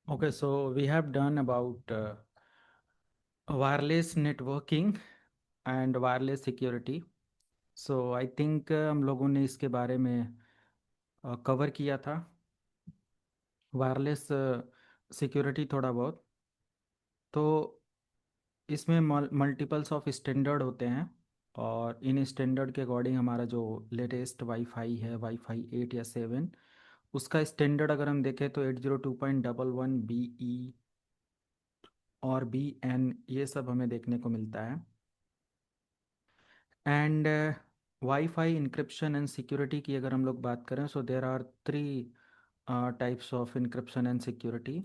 Okay, so we have done about wireless networking and wireless security. So I think हम लोगों ने इसके बारे में कवर किया था वायरलेस सिक्योरिटी थोड़ा बहुत। तो इसमें मल्टीपल्स ऑफ स्टैंडर्ड होते हैं और इन स्टैंडर्ड के अकॉर्डिंग हमारा जो लेटेस्ट वाईफाई है वाईफाई 8 या 7 उसका स्टैंडर्ड अगर हम देखें तो 802.11 BE और BN ये सब हमें देखने को मिलता है। And wifi encryption and security की अगर हम लोग बात करें so there are three types of encryption and security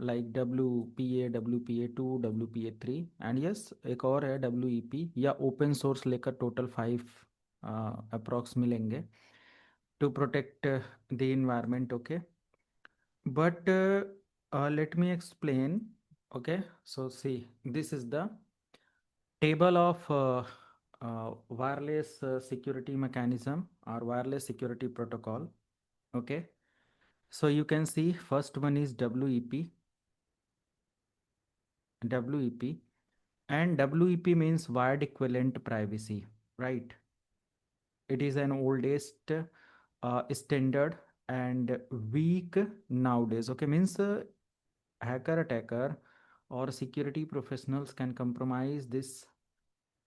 like WPA 2 WPA 3 and yes एक और है WEP या ओपन सोर्स लेकर टोटल 5 अप्रॉक्स मिलेंगे to protect the environment. Okay, but let me explain. Okay, so see, this is the table of wireless security mechanism or wireless security protocol. Okay, so you can see first one is WEP, and WEP means wired equivalent privacy, right? It is an oldest standard and weak nowadays. Okay, means hacker attacker or security professionals can compromise this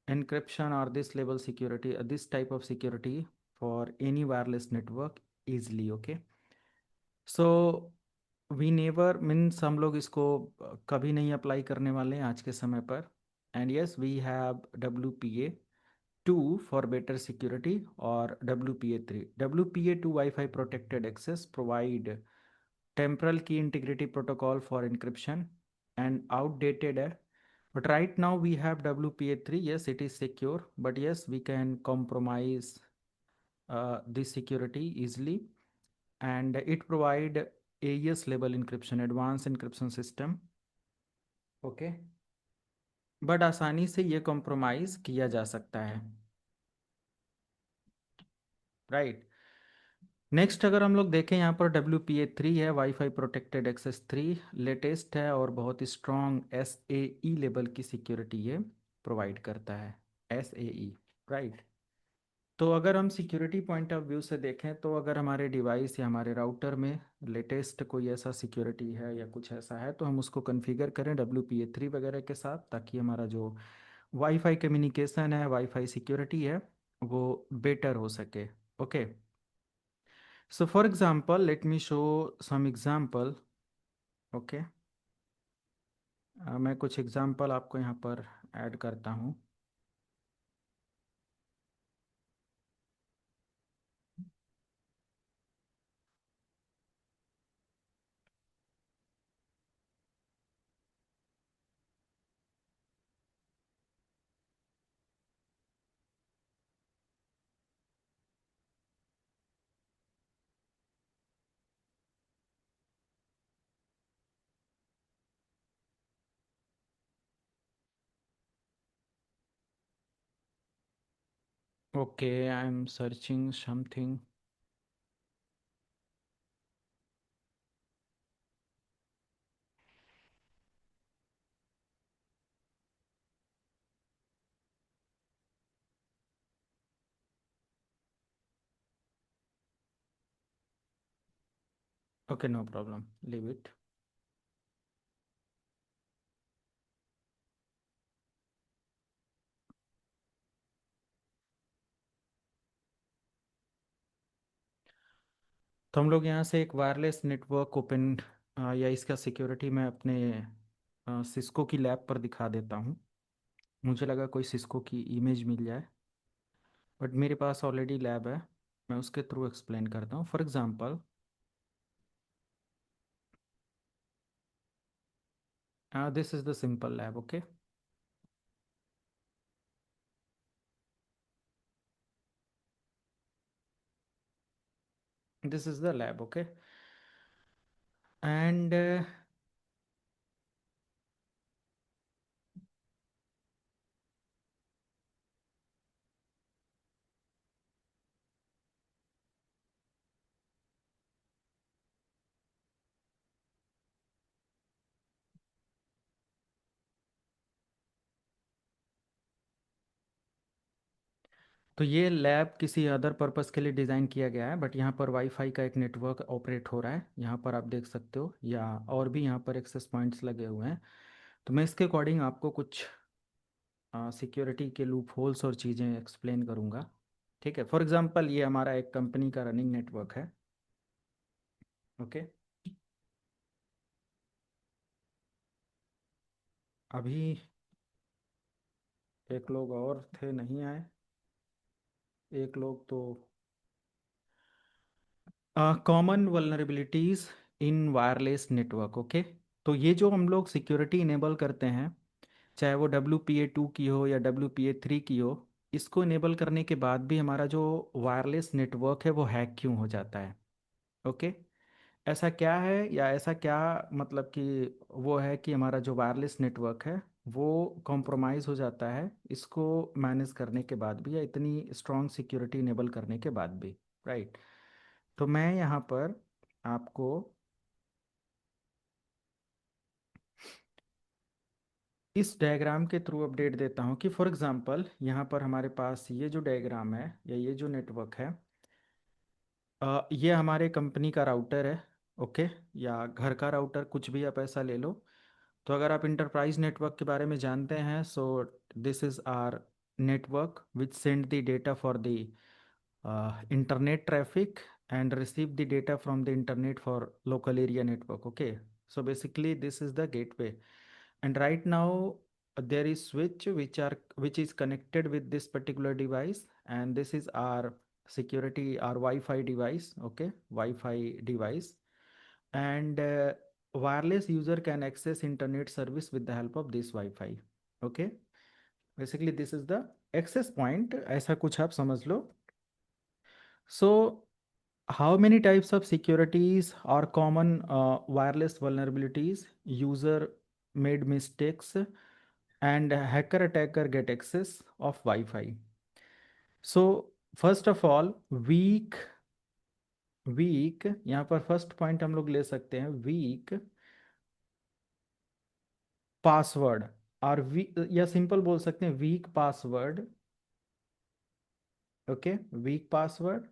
encryption or this level security, this type of security for any wireless network easily. Okay, so we never means हम लोग इसको कभी नहीं apply करने वाले हैं आज के समय पर। And yes we have WPA 2 for better security और WPA 3। WPA 2 wifi protected access provide temporal की integrity protocol for encryption and outdated है। But right now we have WPA 3. Yes, it is secure, but yes, we can compromise this security easily, and it provide AES level encryption, advanced encryption system. Okay, but आसानी से ये compromise किया जा सकता है, right. Next अगर हम लोग देखें यहाँ पर WPA 3 है, वाईफाई प्रोटेक्टेड एक्सेस 3 लेटेस्ट है और बहुत स्ट्रॉन्ग SAE लेवल की सिक्योरिटी ये प्रोवाइड करता है। SAE, right. तो अगर हम सिक्योरिटी पॉइंट ऑफ व्यू से देखें तो अगर हमारे डिवाइस या हमारे राउटर में लेटेस्ट कोई ऐसा सिक्योरिटी है या कुछ ऐसा है तो हम उसको कॉन्फ़िगर करें WPA 3 वगैरह के साथ, ताकि हमारा जो वाईफाई कम्युनिकेशन है, वाईफाई सिक्योरिटी है, वो बेटर हो सके। Okay, so for example let me show some example. Okay, मैं कुछ एग्जांपल आपको यहाँ पर ऐड करता हूँ। Okay, I am searching something. Okay, no problem, leave it. तो हम लोग यहाँ से एक वायरलेस नेटवर्क ओपन या इसका सिक्योरिटी मैं अपने सिस्को की लैब पर दिखा देता हूँ। मुझे लगा कोई सिस्को की इमेज मिल जाए, बट मेरे पास ऑलरेडी लैब है, मैं उसके थ्रू एक्सप्लेन करता हूँ। For example this is the simple lab. Okay, this is the lab. Okay, and तो ये लैब किसी अदर पर्पस के लिए डिज़ाइन किया गया है, बट यहाँ पर वाईफाई का एक नेटवर्क ऑपरेट हो रहा है, यहाँ पर आप देख सकते हो, या और भी यहाँ पर एक्सेस पॉइंट्स लगे हुए हैं। तो मैं इसके अकॉर्डिंग आपको कुछ सिक्योरिटी के लूप होल्स और चीज़ें एक्सप्लेन करूँगा। ठीक है, फॉर एग्जांपल ये हमारा एक कंपनी का रनिंग नेटवर्क है। ओके, अभी एक लोग और थे, नहीं आए। एक लोग तो कॉमन वल्नरेबिलिटीज़ इन वायरलेस नेटवर्क। ओके, तो ये जो हम लोग सिक्योरिटी इनेबल करते हैं, चाहे वो WPA2 की हो या WPA3 की हो, इसको इनेबल करने के बाद भी हमारा जो वायरलेस नेटवर्क है वो हैक क्यों हो जाता है? ओके, ऐसा क्या है, या ऐसा क्या मतलब कि वो है कि हमारा जो वायरलेस नेटवर्क है वो कॉम्प्रोमाइज़ हो जाता है इसको मैनेज करने के बाद भी, या इतनी स्ट्रॉन्ग सिक्योरिटी इनेबल करने के बाद भी, राइट? तो मैं यहाँ पर आपको इस डायग्राम के थ्रू अपडेट देता हूँ कि फॉर एग्जांपल यहाँ पर हमारे पास ये जो डायग्राम है या ये जो नेटवर्क है, ये हमारे कंपनी का राउटर है। ओके, या घर का राउटर, कुछ भी आप ऐसा ले लो। तो अगर आप इंटरप्राइज नेटवर्क के बारे में जानते हैं, so this is our network which send the data for the internet traffic and receive the data from the internet for local area network. Okay, so basically this is the gateway, and right now there is switch which is connected with this particular device, and this is our security, our Wi-Fi device. Okay, Wi-Fi device, and wireless user can access internet service with the help of this Wi-Fi. Okay, basically this is the access point, ऐसा कुछ आप समझ लो। So how many types of securities are common wireless vulnerabilities? User made mistakes and hacker attacker get access of Wi-Fi. So first of all, weak यहाँ पर first point हम लोग ले सकते हैं, वीक पासवर्ड, और या सिंपल बोल सकते हैं weak password. Okay, weak password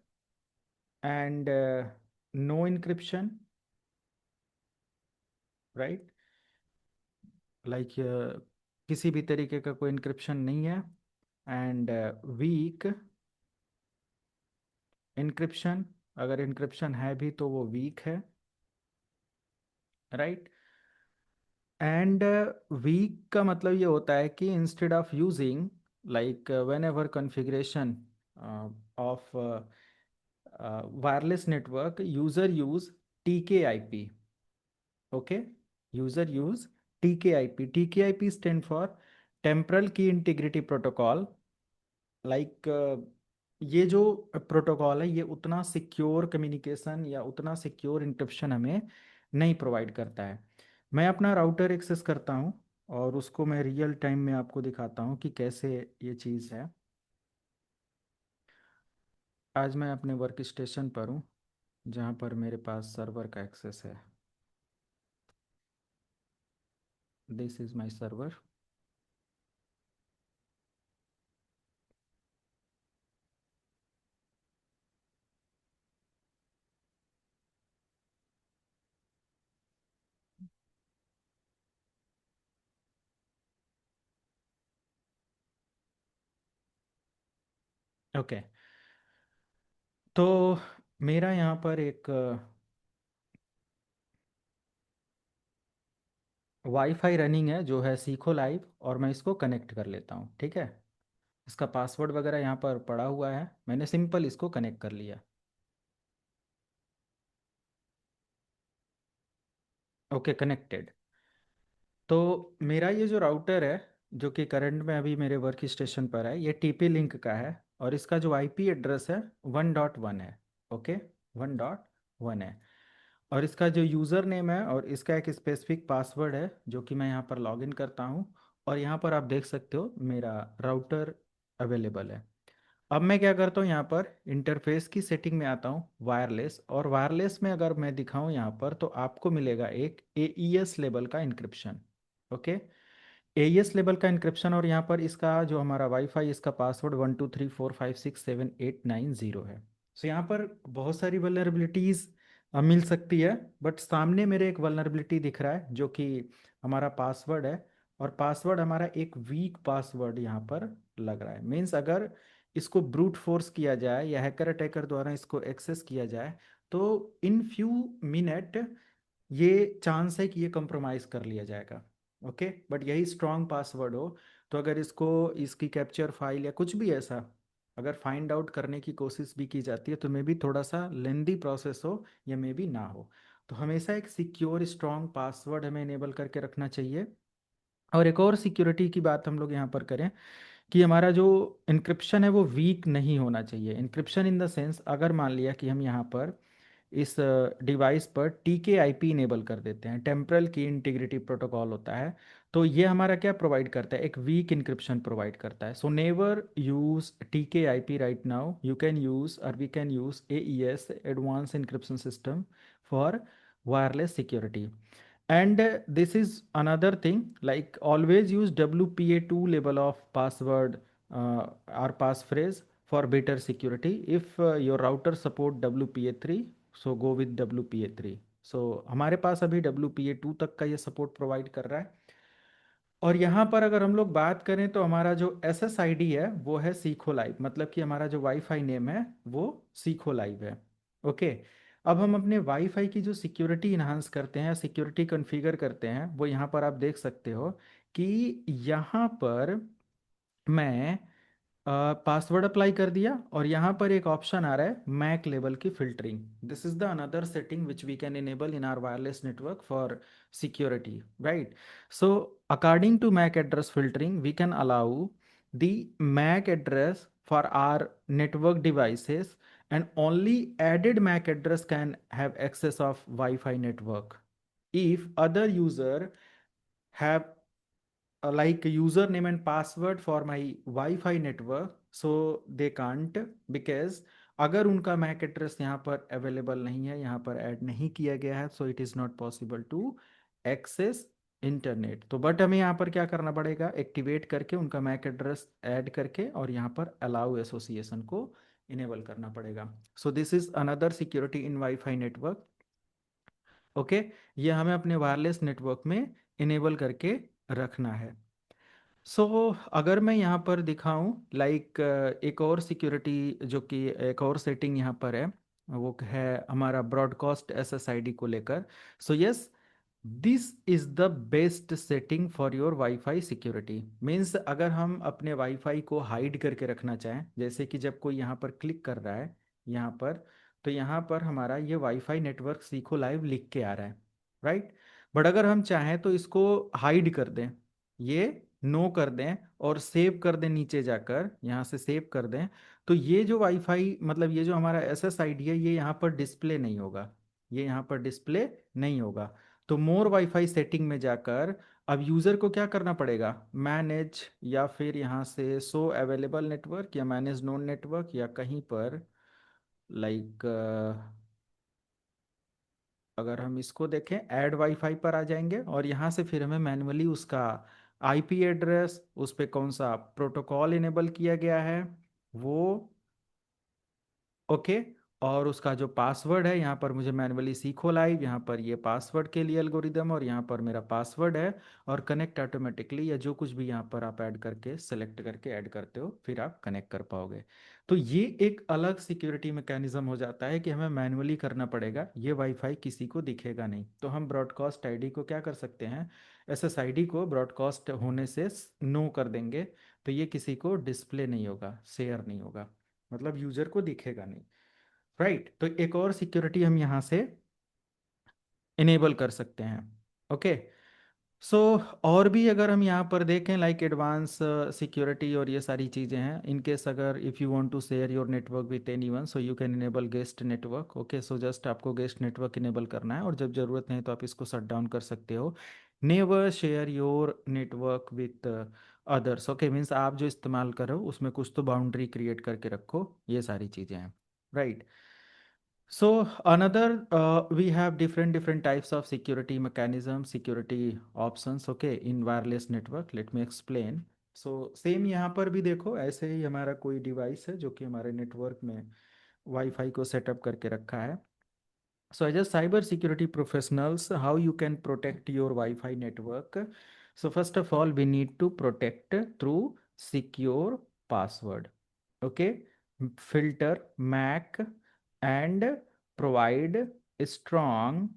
and no encryption, right? Like किसी भी तरीके का कोई इंक्रिप्शन नहीं है, एंड वीक इंक्रिप्शन, अगर इंक्रिप्शन है भी तो वो वीक है, राइट? एंड वीक का मतलब ये होता है कि instead of using, like when ever configuration of wireless network, user use TKIP। Okay, user use TKIP। TKIP stand for temporal की इंटीग्रिटी प्रोटोकॉल। लाइक ये जो प्रोटोकॉल है ये उतना सिक्योर कम्युनिकेशन या उतना सिक्योर इंक्रिप्शन हमें नहीं प्रोवाइड करता है। मैं अपना राउटर एक्सेस करता हूँ और उसको मैं रियल टाइम में आपको दिखाता हूँ कि कैसे ये चीज़ है। आज मैं अपने वर्क स्टेशन पर हूँ जहाँ पर मेरे पास सर्वर का एक्सेस है। This is my server. Okay, तो मेरा यहाँ पर एक वाईफाई रनिंग है जो है सीखो लाइव, और मैं इसको कनेक्ट कर लेता हूँ। ठीक है, इसका पासवर्ड वगैरह यहाँ पर पड़ा हुआ है, मैंने सिंपल इसको कनेक्ट कर लिया। Okay, connected. तो मेरा ये जो राउटर है जो कि करंट में अभी मेरे वर्क स्टेशन पर है, ये TP लिंक का है, और इसका जो IP एड्रेस है 1.1 है। ओके, 1.1 है, और इसका जो यूज़र नेम है और इसका एक स्पेसिफिक पासवर्ड है जो कि मैं यहाँ पर लॉगिन करता हूँ, और यहाँ पर आप देख सकते हो मेरा राउटर अवेलेबल है। अब मैं क्या करता हूँ, यहाँ पर इंटरफेस की सेटिंग में आता हूँ, वायरलेस, और वायरलेस में अगर मैं दिखाऊँ यहाँ पर तो आपको मिलेगा एक AES लेवल का इंक्रिप्शन। ओके, एईएस लेवल का इंक्रिप्शन, और यहाँ पर इसका जो हमारा वाईफाई, इसका पासवर्ड 123456789 है। सो यहाँ पर बहुत सारी वल्नरेबिलिटीज़ मिल सकती है, बट सामने मेरे एक वल्नरेबिलिटी दिख रहा है जो कि हमारा पासवर्ड है, और पासवर्ड हमारा एक वीक पासवर्ड यहाँ पर लग रहा है। मीन्स अगर इसको ब्रूट फोर्स किया जाए या हैकर अटैकर द्वारा इसको एक्सेस किया जाए तो इन फ्यू मिनट ये चांस है कि ये कंप्रोमाइज कर लिया जाएगा। ओके, बट यही स्ट्रॉन्ग पासवर्ड हो तो अगर इसको, इसकी कैप्चर फाइल या कुछ भी ऐसा अगर फाइंड आउट करने की कोशिश भी की जाती है तो मे बी थोड़ा सा लेंदी प्रोसेस हो या मे बी ना हो। तो हमेशा एक सिक्योर स्ट्रॉन्ग पासवर्ड हमें इनेबल करके रखना चाहिए। और एक और सिक्योरिटी की बात हम लोग यहाँ पर करें कि हमारा जो इंक्रिप्शन है वो वीक नहीं होना चाहिए। इंक्रिप्शन इन द सेंस, अगर मान लिया कि हम यहाँ पर इस डिवाइस पर टीके आईपी इनेबल कर देते हैं, टेम्परल की इंटीग्रिटी प्रोटोकॉल होता है, तो ये हमारा क्या प्रोवाइड करता है, एक वीक इंक्रिप्शन प्रोवाइड करता है। So never use TKIP right now, you can use और we can use AES, advanced encryption system, for wireless security. And this is another thing, like always use WPA2 label of password or passphrase for better security. If your router support WPA3, so go with WPA3. So हमारे पास अभी WPA2 तक का ये support provide कर रहा है। और यहाँ पर अगर हम लोग बात करें तो हमारा जो SSID है वो है सीखो लाइव, मतलब कि हमारा जो वाईफाई नेम है वो सीखो लाइव है। ओके, अब हम अपने वाईफाई की जो सिक्योरिटी इन्हांस करते हैं, सिक्योरिटी कॉन्फ़िगर करते हैं, वो यहाँ पर आप देख सकते हो कि यहाँ पर मैं पासवर्ड अप्लाई कर दिया और यहाँ पर एक ऑप्शन आ रहा है मैक लेवल की filtering. This is the another setting which we can enable in our wireless network for security, right? So according to MAC address filtering we can allow the MAC address for our network devices, and only added MAC address can have access of Wi-Fi network. If other user have like username and password for my Wi-Fi network, so they can't, because अगर उनका Mac address यहाँ पर available नहीं है, यहाँ पर add नहीं किया गया है, so it is not possible to access internet. तो बट हमें यहाँ पर क्या करना पड़ेगा, एक्टिवेट करके उनका मैक एड्रेस ऐड करके और यहाँ पर अलाउ एसोसिएशन को इनेबल करना पड़ेगा। सो this is another security in wifi network. Okay, ये हमें अपने वायरलेस नेटवर्क में इनेबल करके रखना है। सो अगर मैं यहाँ पर दिखाऊं, लाइक एक और सिक्योरिटी जो कि एक और सेटिंग यहाँ पर है, वो है हमारा ब्रॉडकास्ट एसएसआईडी को लेकर। So yes, this is the best setting for your wifi security. Means अगर हम अपने वाईफाई को हाइड करके रखना चाहें, जैसे कि जब कोई यहाँ पर क्लिक कर रहा है यहाँ पर, तो यहाँ पर हमारा ये वाईफाई नेटवर्क सीखो लाइव लिख के आ रहा है, राइट? बट अगर हम चाहें तो इसको हाइड कर दें, ये नो कर दें और सेव कर दें, नीचे जाकर यहाँ से सेव कर दें, तो ये जो वाईफाई, मतलब ये जो हमारा एसएसआईडी है, ये यहाँ पर डिस्प्ले नहीं होगा, ये यहाँ पर डिस्प्ले नहीं होगा। तो मोर वाईफाई सेटिंग में जाकर अब यूज़र को क्या करना पड़ेगा, मैनेज, या फिर यहाँ से शो अवेलेबल नेटवर्क या मैनेज नोन नेटवर्क, या कहीं पर लाइक अगर हम इसको देखें ऐड वाईफाई पर आ जाएंगे और यहाँ से फिर हमें मैन्युअली उसका आईपी एड्रेस, उस पर कौन सा प्रोटोकॉल इनेबल किया गया है वो, ओके, और उसका जो पासवर्ड है, यहाँ पर मुझे मैन्युअली सीखो लाइव, यहाँ पर ये पासवर्ड के लिए एल्गोरिदम, और यहाँ पर मेरा पासवर्ड है, और कनेक्ट ऑटोमेटिकली, या जो कुछ भी यहाँ पर आप ऐड करके सेलेक्ट करके ऐड करते हो फिर आप कनेक्ट कर पाओगे। तो ये एक अलग सिक्योरिटी मैकेनिज्म हो जाता है कि हमें मैन्युअली करना पड़ेगा, ये वाईफाई किसी को दिखेगा नहीं। तो हम ब्रॉडकास्ट आईडी को क्या कर सकते हैं, एसएसआईडी को ब्रॉडकास्ट होने से नो कर देंगे, तो ये किसी को डिस्प्ले नहीं होगा, शेयर नहीं होगा, मतलब यूजर को दिखेगा नहीं, राइट? तो एक और सिक्योरिटी हम यहाँ से इनेबल कर सकते हैं। ओके, सो और भी अगर हम यहाँ पर देखें लाइक एडवांस सिक्योरिटी और ये सारी चीज़ें हैं, इन केस अगर if you want to share your network with anyone, so you can enable guest network. Okay, so just आपको गेस्ट नेटवर्क इनेबल करना है, और जब ज़रूरत नहीं तो आप इसको शट डाउन कर सकते हो। Never share your network with others. Okay, means आप जो इस्तेमाल करो उसमें कुछ तो बाउंड्री क्रिएट करके रखो, ये सारी चीज़ें हैं, right? So another, we have different types of security mechanisms, security options, okay, in wireless network. Let me explain. So same यहाँ पर भी देखो, ऐसे ही हमारा कोई डिवाइस है जो कि हमारे नेटवर्क में वाईफाई को सेटअप करके रखा है. So as a cyber security professionals, how you can protect your Wi-Fi network? So first of all, we need to protect through secure password. Okay, filter MAC and provide strong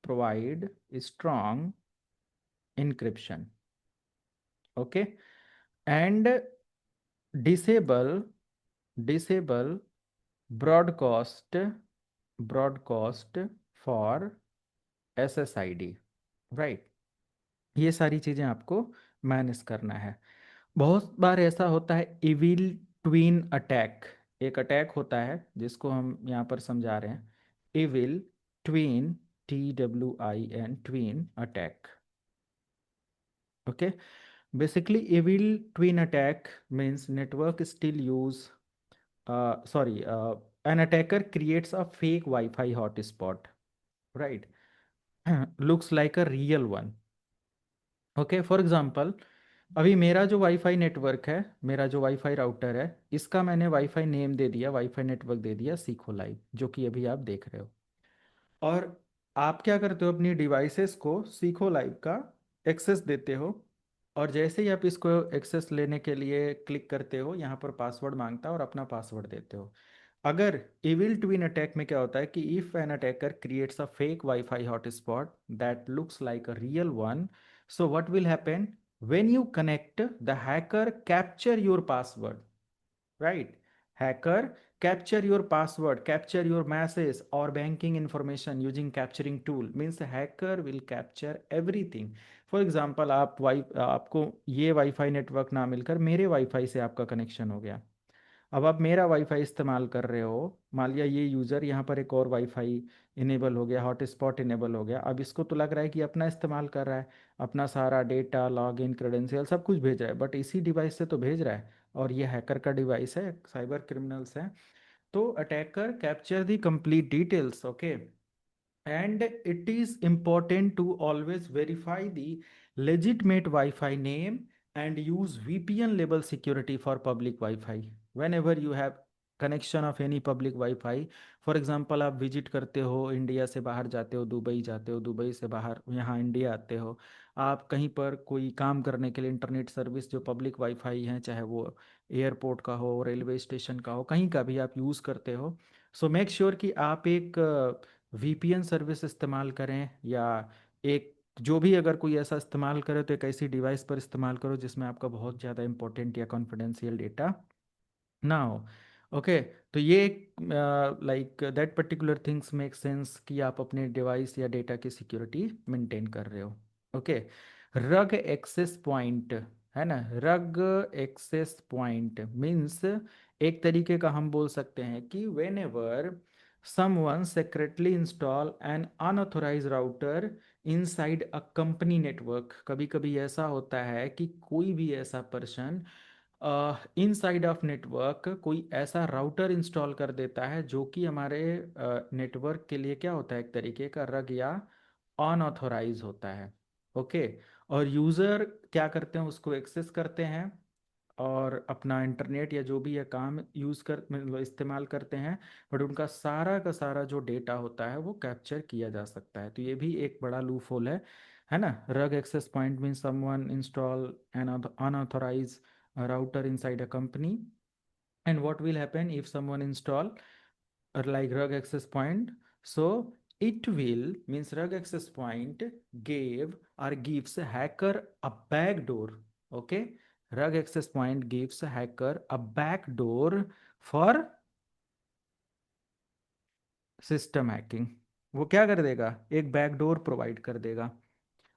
provide strong encryption. Okay, and disable disable broadcast broadcast for SSID. Right, ये सारी चीज़ें आपको manage करना है. बहुत बार ऐसा होता है इविल ट्वीन अटैक. एक अटैक होता है जिसको हम यहाँ पर समझा रहे हैं, evil tween, TWIN, tween attack. Okay, basically evil tween attack means network still use, sorry, an attacker creates a fake Wi-Fi hotspot, right? Looks like a real one. Okay, for example, अभी मेरा जो wifi network है, मेरा जो wifi router है, इसका मैंने wifi name दे दिया, वाईफाई नेटवर्क दे दिया सीखो लाइव, जो कि अभी आप देख रहे हो. और आप क्या करते हो, अपनी डिवाइसेस को सीखो लाइव का एक्सेस देते हो. और जैसे ही आप इसको एक्सेस लेने के लिए क्लिक करते हो, यहाँ पर पासवर्ड मांगता है और अपना पासवर्ड देते हो. अगर इविल ट्विन अटैक में क्या होता है कि if an attacker creates a fake wifi hotspot that looks like a real one, so what will happen when you connect, the hacker capture your password, right? Hacker capture your password, capture your message or banking information using capturing tool. Means hacker will capture everything. For example, आपको ये wifi network ना मिलकर मेरे wifi से आपका connection हो गया. अब आप मेरा वाईफाई इस्तेमाल कर रहे हो, मान लिया ये यूज़र यहाँ पर एक और वाईफाई इनेबल हो गया, हॉटस्पॉट इनेबल हो गया. अब इसको तो लग रहा है कि अपना इस्तेमाल कर रहा है, अपना सारा डेटा, लॉगिन, क्रेडेंशियल सब कुछ भेज रहा है, बट इसी डिवाइस से तो भेज रहा है. और ये हैकर का डिवाइस है, साइबर क्रिमिनल्स हैं. तो attacker capture the complete details. Okay, and it is important to always verify the legitimate Wi-Fi name and use VPN level security for public Wi-Fi whenever you have connection of any public Wi-Fi. For example, आप visit करते हो, India से बाहर जाते हो, Dubai जाते हो, Dubai से बाहर यहाँ इंडिया आते हो, आप कहीं पर कोई काम करने के लिए इंटरनेट सर्विस जो पब्लिक वाईफाई हैं, चाहे वो एयरपोर्ट का हो, रेलवे स्टेशन का हो, कहीं का भी आप यूज़ करते हो. सो मेक श्योर कि आप एक VPN सर्विस इस्तेमाल करें, या एक जो भी अगर कोई ऐसा इस्तेमाल करे तो एक ऐसी डिवाइस पर इस्तेमाल करो जिसमें आपका बहुत ज़्यादा इंपॉर्टेंट या कॉन्फिडेंशियल डेटा ना हो. ओके, तो ये like that particular things make sense कि आप अपने डिवाइस या डेटा की सिक्योरिटी मेंटेन कर रहे हो. ओके, रग एक्सेस पॉइंट है ना, रग एक्सेस पॉइंट मीन्स एक तरीके का हम बोल सकते हैं कि when ever someone secretly install an unauthorized router inside a company network. कभी कभी ऐसा होता है कि कोई भी ऐसा पर्सन इनसाइड ऑफ नेटवर्क कोई ऐसा राउटर इंस्टॉल कर देता है जो कि हमारे नेटवर्क के लिए क्या होता है, एक तरीके का रग या अनऑथोराइज होता है. ओके, और यूज़र क्या करते हैं, उसको एक्सेस करते हैं और अपना इंटरनेट या जो भी है काम यूज़ कर मतलब इस्तेमाल करते हैं, बट उनका सारा का सारा जो डेटा होता है वो कैप्चर किया जा सकता है. तो ये भी एक बड़ा लूप होल है ना. Rogue access point mean someone install an unauthorise router inside a company. And what will happen if someone install like rug access point? So it will means rug access point gave or gives a hacker a backdoor. Okay, rug access point gives a hacker a backdoor for system hacking. वो क्या कर देगा, एक backdoor provide कर देगा.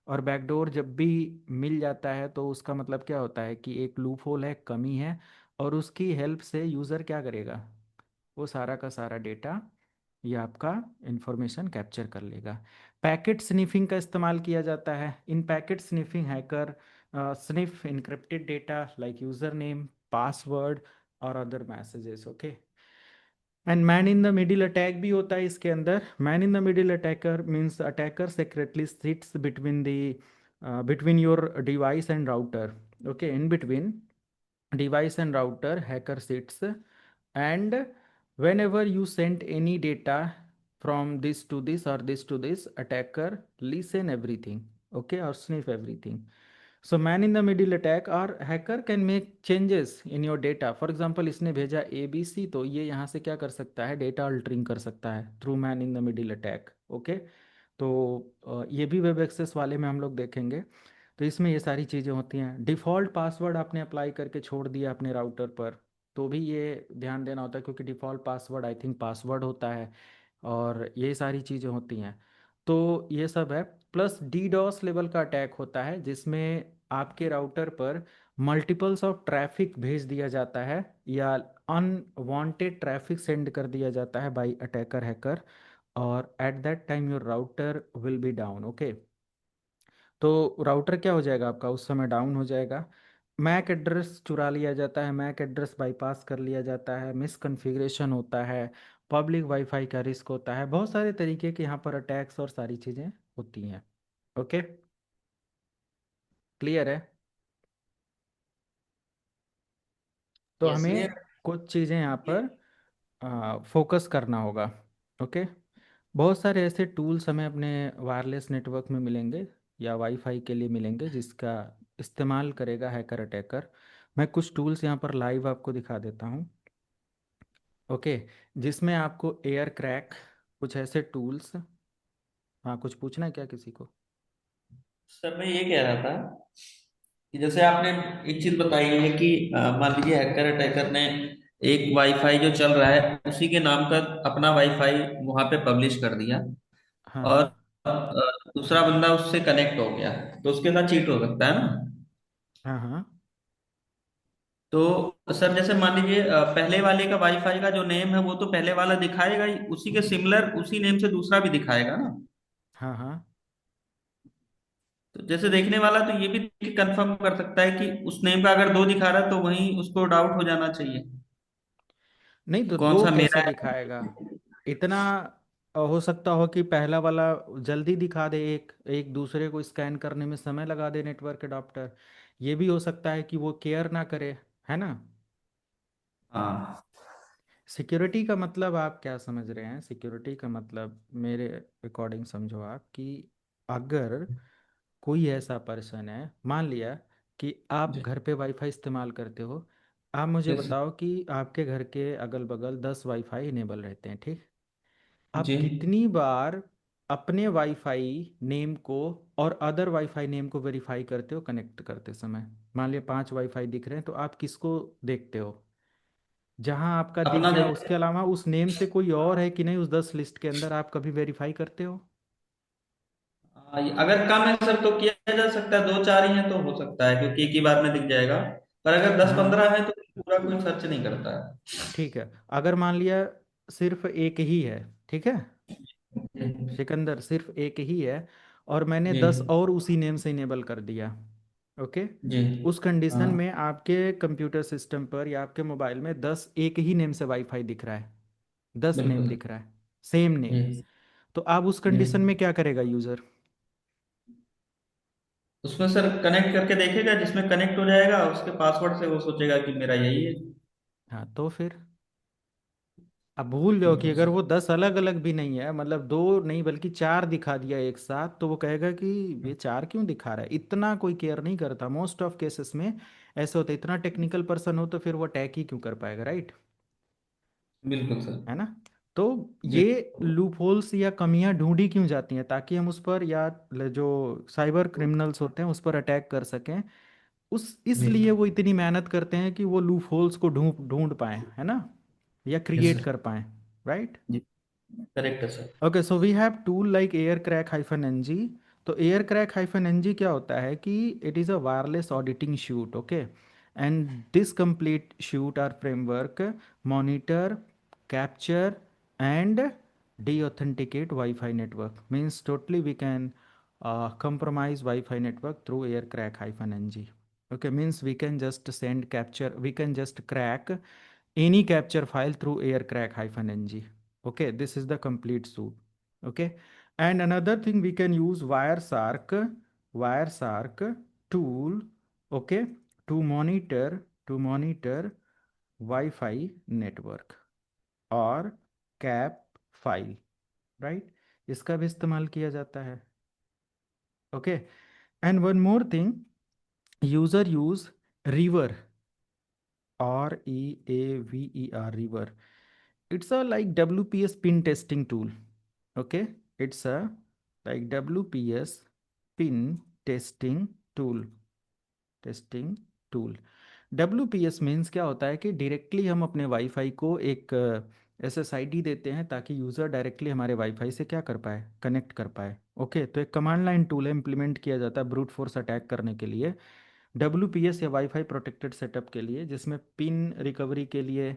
और backdoor जब भी मिल जाता है तो उसका मतलब क्या होता है कि एक लूप होल है, कमी है, और उसकी हेल्प से यूज़र क्या करेगा, वो सारा का सारा डेटा या आपका इंफॉर्मेशन कैप्चर कर लेगा. पैकेट स्निफिंग का इस्तेमाल किया जाता है. In packet sniffing hacker sniff encrypted data like user name, password और other messages. Okay, and man in the middle attack भी होता है इसके अंदर। Man in the middle attacker means attacker secretly sits between your device and router. Okay, in between device and router, hacker sits, and whenever you send any data from this to this or this to this, attacker listen everything, okay, or sniff everything. So man in the middle attack or hacker can make changes in your data. For example, इसने भेजा ABC, तो ये यहाँ से क्या कर सकता है, डेटा अल्टरिंग कर सकता है through man in the middle attack. Okay, तो ये भी वेब एक्सेस वाले में हम लोग देखेंगे। तो इसमें ये सारी चीज़ें होती हैं। डिफ़ॉल्ट पासवर्ड आपने अप्लाई करके छोड़ दिया अपने राउटर पर, तो भी ये ध्यान देना होता है, क्योंकि default password I think password होता है, और ये सारी चीज़ें होती हैं। तो ये सब है। प्लस डीडॉस लेवल का अटैक होता है, जिसमें आपके राउटर पर मल्टीपल्स ऑफ ट्रैफिक भेज दिया जाता है, या अनवांटेड ट्रैफिक सेंड कर दिया जाता है बाय अटैकर हैकर, और at that time your router will be down. Okay, तो राउटर क्या हो जाएगा आपका, उस समय डाउन हो जाएगा। मैक एड्रेस चुरा लिया जाता है, मैक एड्रेस बाईपास कर लिया जाता है, मिसकन्फिग्रेशन होता है, पब्लिक वाईफाई का रिस्क होता है, बहुत सारे तरीके के यहाँ पर अटैक्स और सारी चीज़ें होती हैं। ओके, क्लियर है? तो यस हमें क्लियर। कुछ चीज़ें यहाँ पर फोकस करना होगा। ओके, बहुत सारे ऐसे टूल्स हमें अपने वायरलेस नेटवर्क में मिलेंगे या वाईफाई के लिए मिलेंगे, जिसका इस्तेमाल करेगा हैकर अटैकर। मैं कुछ टूल्स यहाँ पर लाइव आपको दिखा देता हूँ। ओके, जिसमें आपको एयर क्रैक, कुछ ऐसे टूल्स। हाँ, कुछ पूछना है क्या किसी को? सर मैं ये कह रहा था कि जैसे आपने एक चीज बताई है कि मान लीजिए हैकर अटैकर ने एक वाईफाई जो चल रहा है उसी के नाम का अपना वाईफाई वहां पे पब्लिश कर दिया, हाँ और हाँ दूसरा बंदा उससे कनेक्ट हो गया, तो उसके साथ चीट हो सकता है ना। हाँ हाँ तो सर जैसे मान लीजिए पहले वाले का वाईफाई का जो नेम है वो तो पहले वाला दिखाएगा ही, उसी के सिमिलर उसी नेम से दूसरा भी दिखाएगा ना। हाँ हाँ। तो जैसे देखने वाला तो ये भी कंफर्म कर सकता है कि उस नेम का अगर दो दिखा रहा है तो वहीं उसको डाउट हो जाना चाहिए नहीं कि तो कौन दो सा कैसे मेरा है। दिखाएगा? इतना हो सकता हो कि पहला वाला जल्दी दिखा दे, एक एक दूसरे को स्कैन करने में समय लगा दे नेटवर्क अडॉप्टर। ये भी हो सकता है कि वो केयर ना करे, है ना? हाँ सिक्योरिटी का मतलब आप क्या समझ रहे हैं? सिक्योरिटी का मतलब मेरे अकॉर्डिंग समझो आप, कि अगर कोई ऐसा पर्सन है, मान लिया कि आप जी घर पे वाईफाई इस्तेमाल करते हो, आप मुझे जी बताओ कि आपके घर के अगल बगल 10 वाईफाई इनेबल रहते हैं, ठीक? आप जी। कितनी बार अपने वाईफाई नेम को और अदर वाईफाई नेम को वेरीफाई करते हो कनेक्ट करते समय? मान लिया 5 वाईफाई दिख रहे हैं, तो आप किसको देखते हो? जहां आपका दिख अपना गया जैसे उसके अलावा उस नेम से कोई और है कि नहीं उस 10 लिस्ट के अंदर, आप कभी वेरीफाई करते हो? अगर कम है सर तो किया जा सकता है, दो चार ही है तो हो सकता है क्योंकि एक ही बार में दिख जाएगा। पर अगर दस हाँ, पंद्रह है तो पूरा कोई सर्च नहीं करता है। ठीक है। अगर मान लिया सिर्फ एक ही है, ठीक है, जी सिकंदर सिर्फ एक ही है, और मैंने जी 10 और उसी नेम से इनेबल कर दिया। ओके, जी। उस कंडीशन हाँ में आपके कंप्यूटर सिस्टम पर या आपके मोबाइल में 10 एक ही नेम से वाईफाई दिख रहा है, 10 नेम बिल्कुल। दिख रहा है, सेम नेम। जी तो आप उस जी। कंडीशन में क्या करेगा यूज़र? उसमें सर कनेक्ट करके देखेगा, जिसमें कनेक्ट हो जाएगा उसके पासवर्ड से वो सोचेगा कि मेरा यही है। हाँ, तो फिर अब भूल जाओ कि बिल्कुल अगर सर। वो 10 अलग अलग भी नहीं है, मतलब दो नहीं बल्कि चार दिखा दिया एक साथ, तो वो कहेगा कि ये चार क्यों दिखा रहा है। इतना कोई केयर नहीं करता मोस्ट ऑफ केसेस में, ऐसे होता है। इतना टेक्निकल पर्सन हो तो फिर वो अटैक ही क्यों कर पाएगा, राइट? बिल्कुल सर। है ना? तो जी ये लूप होल्स या कमियां ढूंढी क्यों जाती हैं, ताकि हम उस पर या जो साइबर क्रिमिनल्स होते हैं उस पर अटैक कर सकें। उस जी इसलिए वो इतनी मेहनत करते हैं कि वो लूप होल्स को ढूंढ ढूंढ पाएं, है ना, या यस क्रिएट सर। कर पाएं, राइट? जी करेक्ट है sir. Okay, so we have tool like Aircrack hyphen N G. तो Aircrack hyphen N G क्या होता है कि it is a wireless auditing suite. Okay, and this complete suite are framework monitor, capture and deauthenticate Wi-Fi network. Means totally we can compromise Wi-Fi network through air crack hyphen ng. Okay, means we can just send capture, we can just crack any capture file through air crack hyphen ng. Okay, this is the complete suit. Okay, and another thing we can use Wireshark tool. Okay, to monitor Wi-Fi network और cap file, right? इसका भी इस्तेमाल किया जाता है. Okay, and one more thing, user use Reaver, Reaver, Reaver. It's a like WPS pin testing tool. Okay, it's a like WPS pin tool testing tool. WPS means क्या होता है कि डायरेक्टली हम अपने वाईफाई को एक SSID देते हैं ताकि यूज़र डायरेक्टली हमारे वाईफाई से क्या कर पाए, कनेक्ट कर पाए. ओके, तो एक कमांड लाइन टूल है, इम्प्लीमेंट किया जाता है ब्रूट फोर्स अटैक करने के लिए, WPS या वाईफाई प्रोटेक्टेड सेटअप के लिए, जिसमें पिन रिकवरी के लिए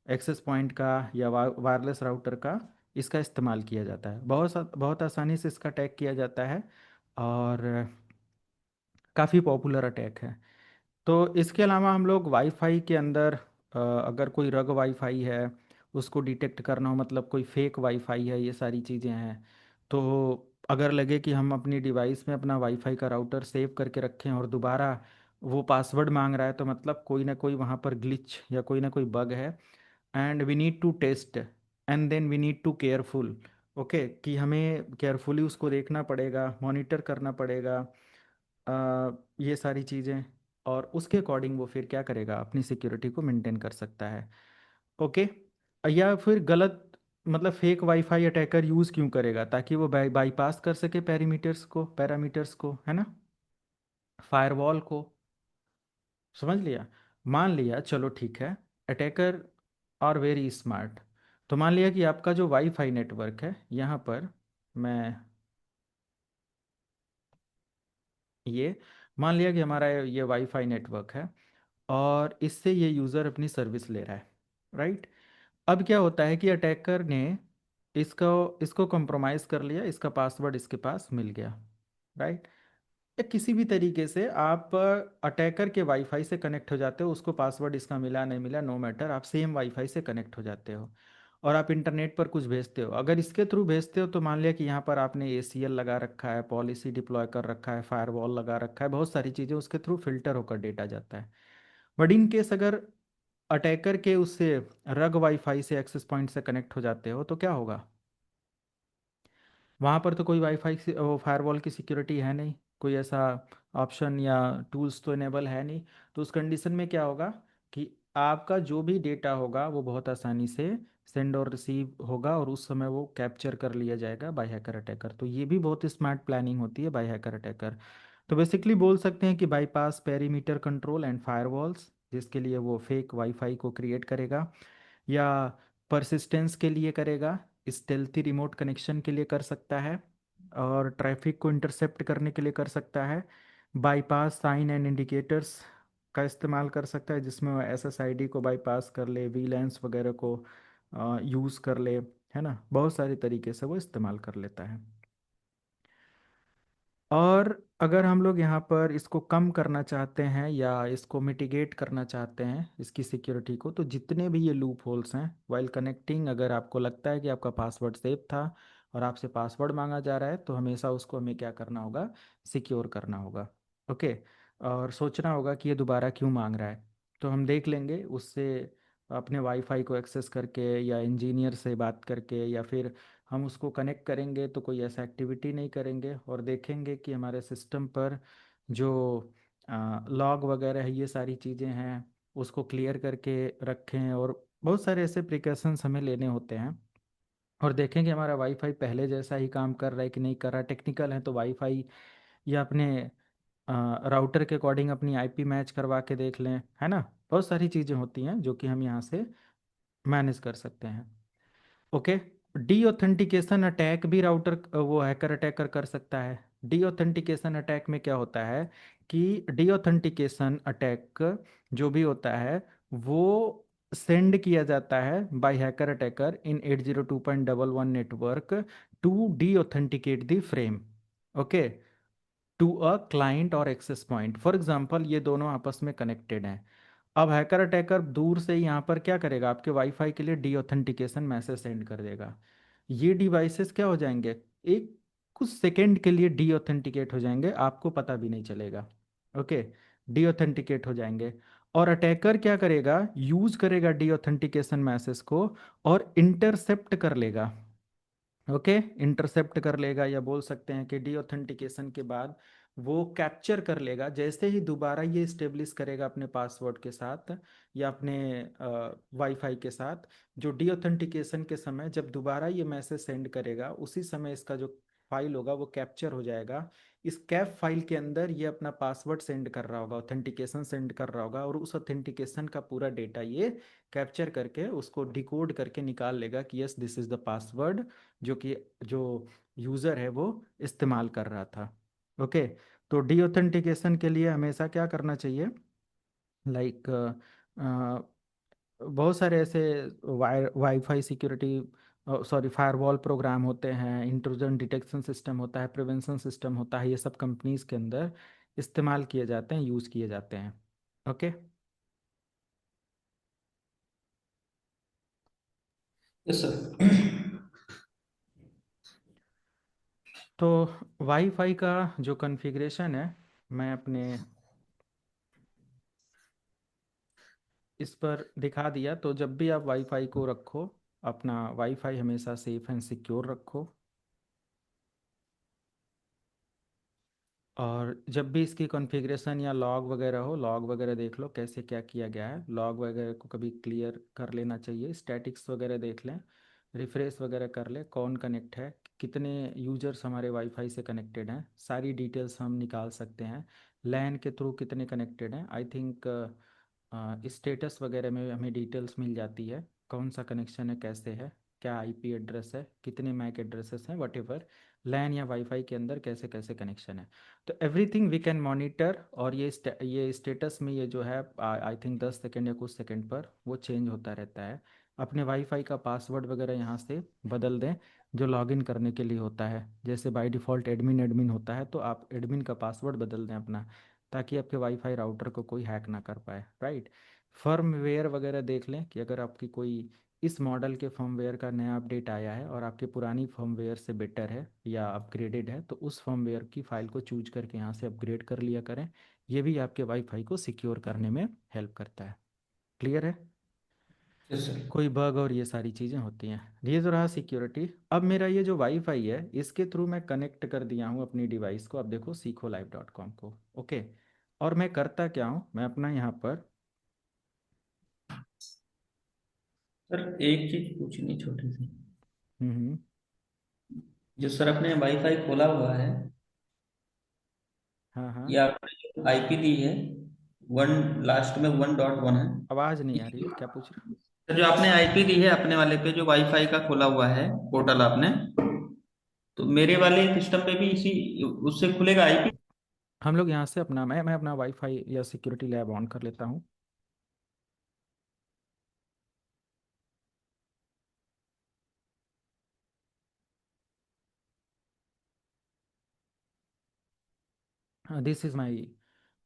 एक्सेस पॉइंट का या वायरलेस राउटर का इसका इस्तेमाल किया जाता है. बहुत आसानी से इसका अटैक किया जाता है और काफ़ी पॉपुलर अटैक है. तो इसके अलावा हम लोग वाईफाई के अंदर अगर कोई रग वाईफाई है उसको डिटेक्ट करना हो, मतलब कोई फेक वाईफाई है, ये सारी चीज़ें हैं. तो अगर लगे कि हम अपनी डिवाइस में अपना वाईफाई का राउटर सेव करके रखें और दोबारा वो पासवर्ड मांग रहा है, तो मतलब कोई ना कोई वहाँ पर ग्लिच या कोई ना कोई बग है, and we need to test and then we need to careful. Okay, कि हमें केयरफुली उसको देखना पड़ेगा, मॉनिटर करना पड़ेगा, ये सारी चीज़ें, और उसके अकॉर्डिंग वो फिर क्या करेगा, अपनी सिक्योरिटी को मेंटेन कर सकता है. ओके, या फिर गलत मतलब फेक वाईफाई अटैकर यूज़ क्यों करेगा, ताकि वो बाईपास कर सके पैरामीटर्स को, है ना, फायरवॉल को. समझ लिया. मान लिया, चलो ठीक है, अटैकर आर वेरी स्मार्ट. तो मान लिया कि आपका जो वाईफाई नेटवर्क है, यहाँ पर मैं ये मान लिया कि हमारा ये वाईफाई नेटवर्क है और इससे ये यूज़र अपनी सर्विस ले रहा है, राइट. अब क्या होता है कि अटैकर ने इसको इसको कॉम्प्रोमाइज़ कर लिया, इसका पासवर्ड इसके पास मिल गया, राइट. या किसी भी तरीके से आप अटैकर के वाईफाई से कनेक्ट हो जाते हो, उसको पासवर्ड इसका मिला नहीं मिला नो मैटर, आप सेम वाईफाई से कनेक्ट हो जाते हो और आप इंटरनेट पर कुछ भेजते हो. अगर इसके थ्रू भेजते हो तो मान लिया कि यहाँ पर आपने ACL लगा रखा है, पॉलिसी डिप्लॉय कर रखा है, फायरवॉल लगा रखा है, बहुत सारी चीज़ें उसके थ्रू फिल्टर होकर डेटा जाता है. बट इन केस अगर अटैकर के उससे रग वाईफाई से एक्सेस पॉइंट से कनेक्ट हो जाते हो तो क्या होगा, वहाँ पर तो कोई वाईफाई वो फायरवॉल की सिक्योरिटी है नहीं, कोई ऐसा ऑप्शन या टूल्स तो इनेबल है नहीं. तो उस कंडीशन में क्या होगा कि आपका जो भी डेटा होगा वो बहुत आसानी से सेंड और रिसीव होगा और उस समय वो कैप्चर कर लिया जाएगा बाय हैकर अटैकर. तो ये भी बहुत स्मार्ट प्लानिंग होती है बाय हैकर अटैकर. तो बेसिकली बोल सकते हैं कि bypass perimeter control and firewalls, जिसके लिए वो फेक वाईफाई को क्रिएट करेगा, या परसिस्टेंस के लिए करेगा, स्टेल्थी रिमोट कनेक्शन के लिए कर सकता है, और ट्रैफिक को इंटरसेप्ट करने के लिए कर सकता है, बाईपास साइन एंड इंडिकेटर्स का इस्तेमाल कर सकता है, जिसमें वो SSID को बाईपास कर ले, VLANs वगैरह को यूज़ कर ले, है ना, बहुत सारे तरीके से वो इस्तेमाल कर लेता है. और अगर हम लोग यहाँ पर इसको कम करना चाहते हैं या इसको मिटिगेट करना चाहते हैं इसकी सिक्योरिटी को, तो जितने भी ये लूप होल्स हैं वाइल कनेक्टिंग, अगर आपको लगता है कि आपका पासवर्ड सेफ था और आपसे पासवर्ड मांगा जा रहा है, तो हमेशा उसको हमें क्या करना होगा, सिक्योर करना होगा. ओके, और सोचना होगा कि ये दोबारा क्यों मांग रहा है. तो हम देख लेंगे उससे, अपने वाईफाई को एक्सेस करके या इंजीनियर से बात करके, या फिर हम उसको कनेक्ट करेंगे तो कोई ऐसा एक्टिविटी नहीं करेंगे और देखेंगे कि हमारे सिस्टम पर जो लॉग वगैरह है, ये सारी चीज़ें हैं, उसको क्लियर करके रखें. और बहुत सारे ऐसे प्रिकॉशंस हमें लेने होते हैं, और देखेंगे हमारा वाईफाई पहले जैसा ही काम कर रहा है कि नहीं कर रहा. टेक्निकल है तो वाईफाई या अपने राउटर के अकॉर्डिंग अपनी IP मैच करवा के देख लें, है ना. बहुत सारी चीज़ें होती हैं जो कि हम यहाँ से मैनेज कर सकते हैं. ओके, डी ऑथेंटिकेशन अटैक भी राउटर वो हैकर अटैकर कर सकता है. डी ऑथेंटिकेशन अटैक में क्या होता है कि डी ऑथेंटिकेशन अटैक जो भी होता है वो सेंड किया जाता है by hacker attacker in 802.11 network to deauthenticate the frame. Okay, to a client और एक्सेस पॉइंट. फॉर एग्जांपल ये दोनों आपस में कनेक्टेड हैं. अब हैकर अटैकर दूर से यहाँ पर क्या करेगा, आपके वाईफाई के लिए डी ऑथेंटिकेशन मैसेज सेंड कर देगा। ये डिवाइसेस क्या हो जाएंगे, एक कुछ सेकंड के लिए डी ऑथेंटिकेट हो जाएंगे, आपको पता भी नहीं चलेगा। ओके, डी ऑथेंटिकेट हो जाएंगे। और अटैकर क्या करेगा, यूज करेगा डी ऑथेंटिकेशन मैसेज को और इंटरसेप्ट कर लेगा। ओके, इंटरसेप्ट कर लेगा, या बोल सकते हैं कि डी ऑथेंटिकेशन के बाद वो कैप्चर कर लेगा। जैसे ही दोबारा ये इस्टेब्लिश करेगा अपने पासवर्ड के साथ या अपने वाईफाई के साथ, जो डी ऑथेंटिकेशन के समय जब दोबारा ये मैसेज सेंड करेगा, उसी समय इसका जो फाइल होगा वो कैप्चर हो जाएगा। इस कैप फाइल के अंदर ये अपना पासवर्ड सेंड कर रहा होगा, ऑथेंटिकेशन सेंड कर रहा होगा, और उस ऑथेंटिकेशन का पूरा डेटा ये कैप्चर करके उसको डिकोड करके निकाल लेगा कि yes this is the password जो कि जो यूज़र है वो इस्तेमाल कर रहा था। ओके, तो डी ऑथेंटिकेशन के लिए हमेशा क्या करना चाहिए, लाइक बहुत सारे ऐसे wifi security, sorry firewall program होते हैं, इंट्रूजन डिटेक्शन सिस्टम होता है, प्रिवेंशन सिस्टम होता है, ये सब कंपनीज के अंदर इस्तेमाल किए जाते हैं, यूज़ किए जाते हैं। Okay, yes sir. तो वाईफाई का जो कॉन्फ़िगरेशन है, मैं अपने इस पर दिखा दिया। तो जब भी आप वाईफाई को रखो, अपना वाईफाई हमेशा सेफ एंड सिक्योर रखो। और जब भी इसकी कॉन्फ़िगरेशन या लॉग वगैरह हो, लॉग वगैरह देख लो कैसे क्या किया गया है, लॉग वगैरह को कभी क्लियर कर लेना चाहिए, स्टैटिक्स वगैरह देख लें, रिफ्रेश वगैरह कर लें, कौन कनेक्ट है, कितने यूजर्स हमारे वाईफाई से कनेक्टेड हैं, सारी डिटेल्स हम निकाल सकते हैं। लैन के थ्रू कितने कनेक्टेड हैं, आई थिंक स्टेटस वगैरह में हमें डिटेल्स मिल जाती है, कौन सा कनेक्शन है, कैसे है, क्या आईपी एड्रेस है, कितने मैक एड्रेसेस हैं, वट लैन या वाईफाई के अंदर कैसे कैसे कनेक्शन है। तो एवरीथिंग वी कैन मॉनिटर। और ये स्टेटस में ये जो है आई थिंक 10 सेकेंड या कुछ सेकेंड पर वो चेंज होता रहता है। अपने वाईफाई का पासवर्ड वगैरह यहाँ से बदल दें, जो लॉगिन करने के लिए होता है। जैसे बाय डिफ़ॉल्ट एडमिन एडमिन होता है, तो आप एडमिन का पासवर्ड बदल दें अपना, ताकि आपके वाईफाई राउटर को कोई हैक ना कर पाए, राइट। फर्मवेयर वगैरह देख लें कि अगर आपकी कोई इस मॉडल के फर्मवेयर का नया अपडेट आया है और आपके पुरानी फर्मवेयर से बेटर है या अपग्रेडेड है, तो उस फर्मवेयर की फ़ाइल को चूज करके यहाँ से अपग्रेड कर लिया करें। ये भी आपके वाईफाई को सिक्योर करने में हेल्प करता है। क्लियर है, यस सर। कोई बग और ये सारी चीज़ें होती हैं। ये तो रहा सिक्योरिटी। अब मेरा ये जो वाईफाई है, इसके थ्रू मैं कनेक्ट कर दिया हूँ अपनी डिवाइस को, अब देखो सीखो लाइव.com को। ओके, और मैं करता क्या हूँ, मैं अपना यहाँ पर सर एक चीज पूछनी छोटी सी। हम्म, जो सर अपने वाईफाई खोला हुआ है, हाँ हाँ, या आपने जो आईपी दी है, वन लास्ट में 1.1 है। आवाज़ नहीं आ रही है, क्या पूछ रहे सर जो आपने आईपी दी है अपने वाले पे, जो वाईफाई का खोला हुआ है पोर्टल आपने, तो मेरे वाले सिस्टम पे भी इसी उससे खुलेगा आईपी? हो? हम लोग यहाँ से अपना मैं अपना वाईफाई या सिक्योरिटी लैब ऑन कर लेता हूँ। This is my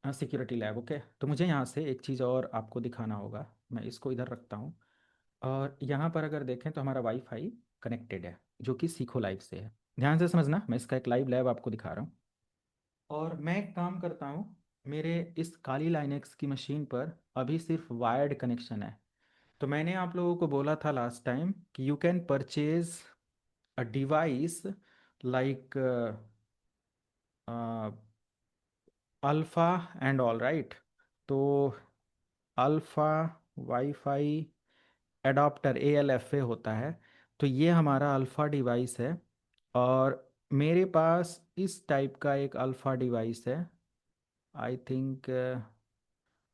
security lab. Okay, तो मुझे यहाँ से एक चीज़ और आपको दिखाना होगा, मैं इसको इधर रखता हूँ। और यहाँ पर अगर देखें तो हमारा वाईफाई कनेक्टेड है, जो कि सीखो लाइव से है। ध्यान से समझना, मैं इसका एक लाइव लैब आपको दिखा रहा हूँ। और मैं एक काम करता हूँ, मेरे इस काली लाइनेक्स की मशीन पर अभी सिर्फ वायर्ड कनेक्शन है। तो मैंने आप लोगों को बोला था लास्ट टाइम कि you can purchase a device like alpha and all, right. तो अल्फ़ा वाईफाई एडाप्टर ALFA होता है। तो ये हमारा अल्फ़ा डिवाइस है, और मेरे पास इस टाइप का एक अल्फ़ा डिवाइस है। आई थिंक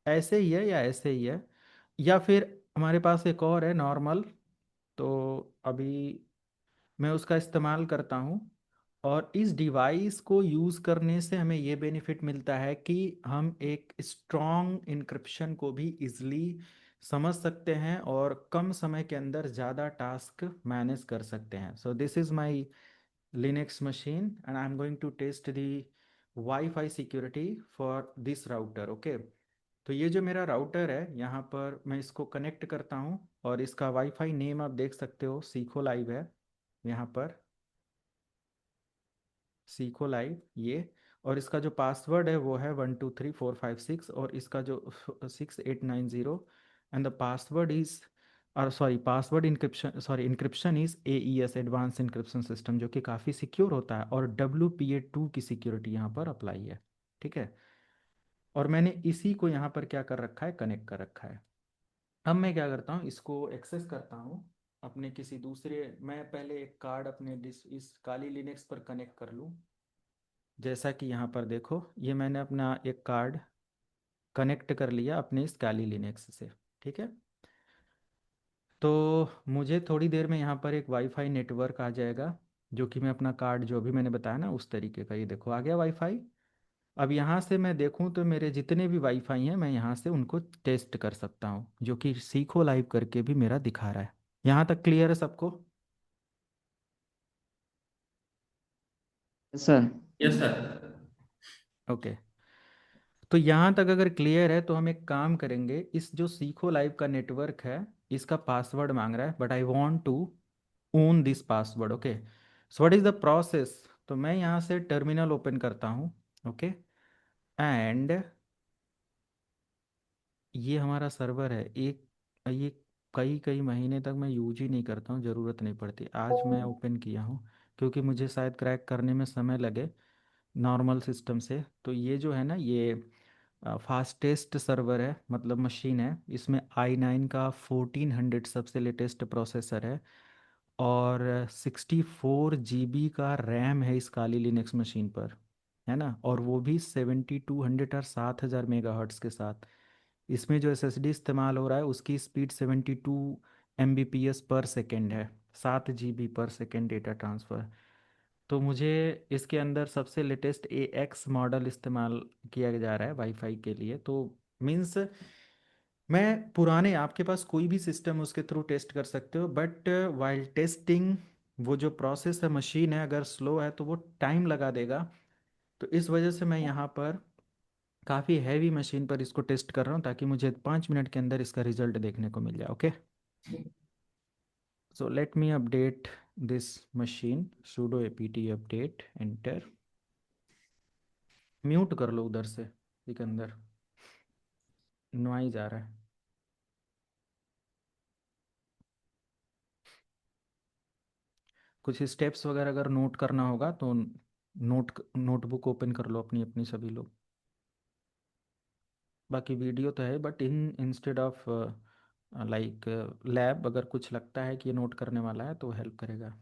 ऐसे ही है या ऐसे ही है, या फिर हमारे पास एक और है नॉर्मल। तो अभी मैं उसका इस्तेमाल करता हूँ। और इस डिवाइस को यूज़ करने से हमें ये बेनिफिट मिलता है कि हम एक स्ट्रॉन्ग इंक्रिप्शन को भी इजली समझ सकते हैं और कम समय के अंदर ज़्यादा टास्क मैनेज कर सकते हैं। So this is my Linux machine and I am going to test the wifi security for this router. Okay, तो ये जो मेरा राउटर है यहाँ पर मैं इसको कनेक्ट करता हूँ, और इसका वाईफाई नेम आप देख सकते हो, सीखो लाइव है यहाँ पर, सीखो लाइव ये। और इसका जो पासवर्ड है वो है 123456, और इसका जो 6890, एंड द पासवर्ड इज, और sorry password encryption, sorry encryption is AES advance encryption system, जो कि काफ़ी सिक्योर होता है, और WPA2 की सिक्योरिटी यहाँ पर अप्लाई है। ठीक है। और मैंने इसी को यहाँ पर क्या कर रखा है, कनेक्ट कर रखा है। अब मैं क्या करता हूँ, इसको एक्सेस करता हूँ अपने किसी दूसरे, मैं पहले एक कार्ड अपने इस काली लिनक्स पर कनेक्ट कर लूँ। जैसा कि यहाँ पर देखो, ये मैंने अपना एक कार्ड कनेक्ट कर लिया अपने इस काली लिनक्स से। ठीक है। तो मुझे थोड़ी देर में यहाँ पर एक वाईफाई नेटवर्क आ जाएगा, जो कि मैं अपना कार्ड जो भी मैंने बताया ना उस तरीके का, ये देखो आ गया वाईफाई। अब यहाँ से मैं देखूँ तो मेरे जितने भी वाईफाई हैं मैं यहाँ से उनको टेस्ट कर सकता हूँ, जो कि सीखो लाइव करके भी मेरा दिखा रहा है। यहाँ तक क्लियर है सबको? सर। Yes sir. ओके। तो यहाँ तक अगर क्लियर है तो हम एक काम करेंगे, इस जो सीखो लाइव का नेटवर्क है, इसका पासवर्ड मांग रहा है, but I want to own this password. Okay, so what is the process? तो मैं यहाँ से टर्मिनल ओपन करता हूँ। ओके, एंड ये हमारा सर्वर है एक, ये कई कई महीने तक मैं यूज ही नहीं करता हूँ, ज़रूरत नहीं पड़ती, आज मैं ओपन किया हूँ क्योंकि मुझे शायद क्रैक करने में समय लगे नॉर्मल सिस्टम से। तो ये जो है ना, ये फास्टेस्ट सर्वर है, मतलब मशीन है, इसमें i9 का 1400 सबसे लेटेस्ट प्रोसेसर है, और 64 GB का रैम है इस काली लिनक्स मशीन पर, है ना, और वो भी 7200 और 7000 मेगाहर्ट्ज़ के साथ। इसमें जो SSD इस्तेमाल हो रहा है उसकी स्पीड 72 Mbps पर सेकेंड है, 7 GB पर सेकेंड डेटा ट्रांसफ़र। तो मुझे इसके अंदर सबसे लेटेस्ट AX मॉडल इस्तेमाल किया जा रहा है वाईफाई के लिए। तो मीन्स मैं पुराने, आपके पास कोई भी सिस्टम उसके थ्रू टेस्ट कर सकते हो, बट वाइल टेस्टिंग वो जो प्रोसेस है, मशीन है, अगर स्लो है तो वो टाइम लगा देगा। तो इस वजह से मैं यहाँ पर काफ़ी हैवी मशीन पर इसको टेस्ट कर रहा हूँ, ताकि मुझे 5 मिनट के अंदर इसका रिजल्ट देखने को मिल जाए। Okay, so let me update this machine, sudo apt update enter. Mute कर लो उधर से, सिकंदर, नॉइज आ रहा है। कुछ स्टेप्स वगैरह अगर नोट करना होगा तो नोटबुक ओपन कर लो अपनी अपनी सभी लोग। बाकी वीडियो तो है, but instead of like lab, अगर कुछ लगता है कि ये नोट करने वाला है तो हेल्प करेगा।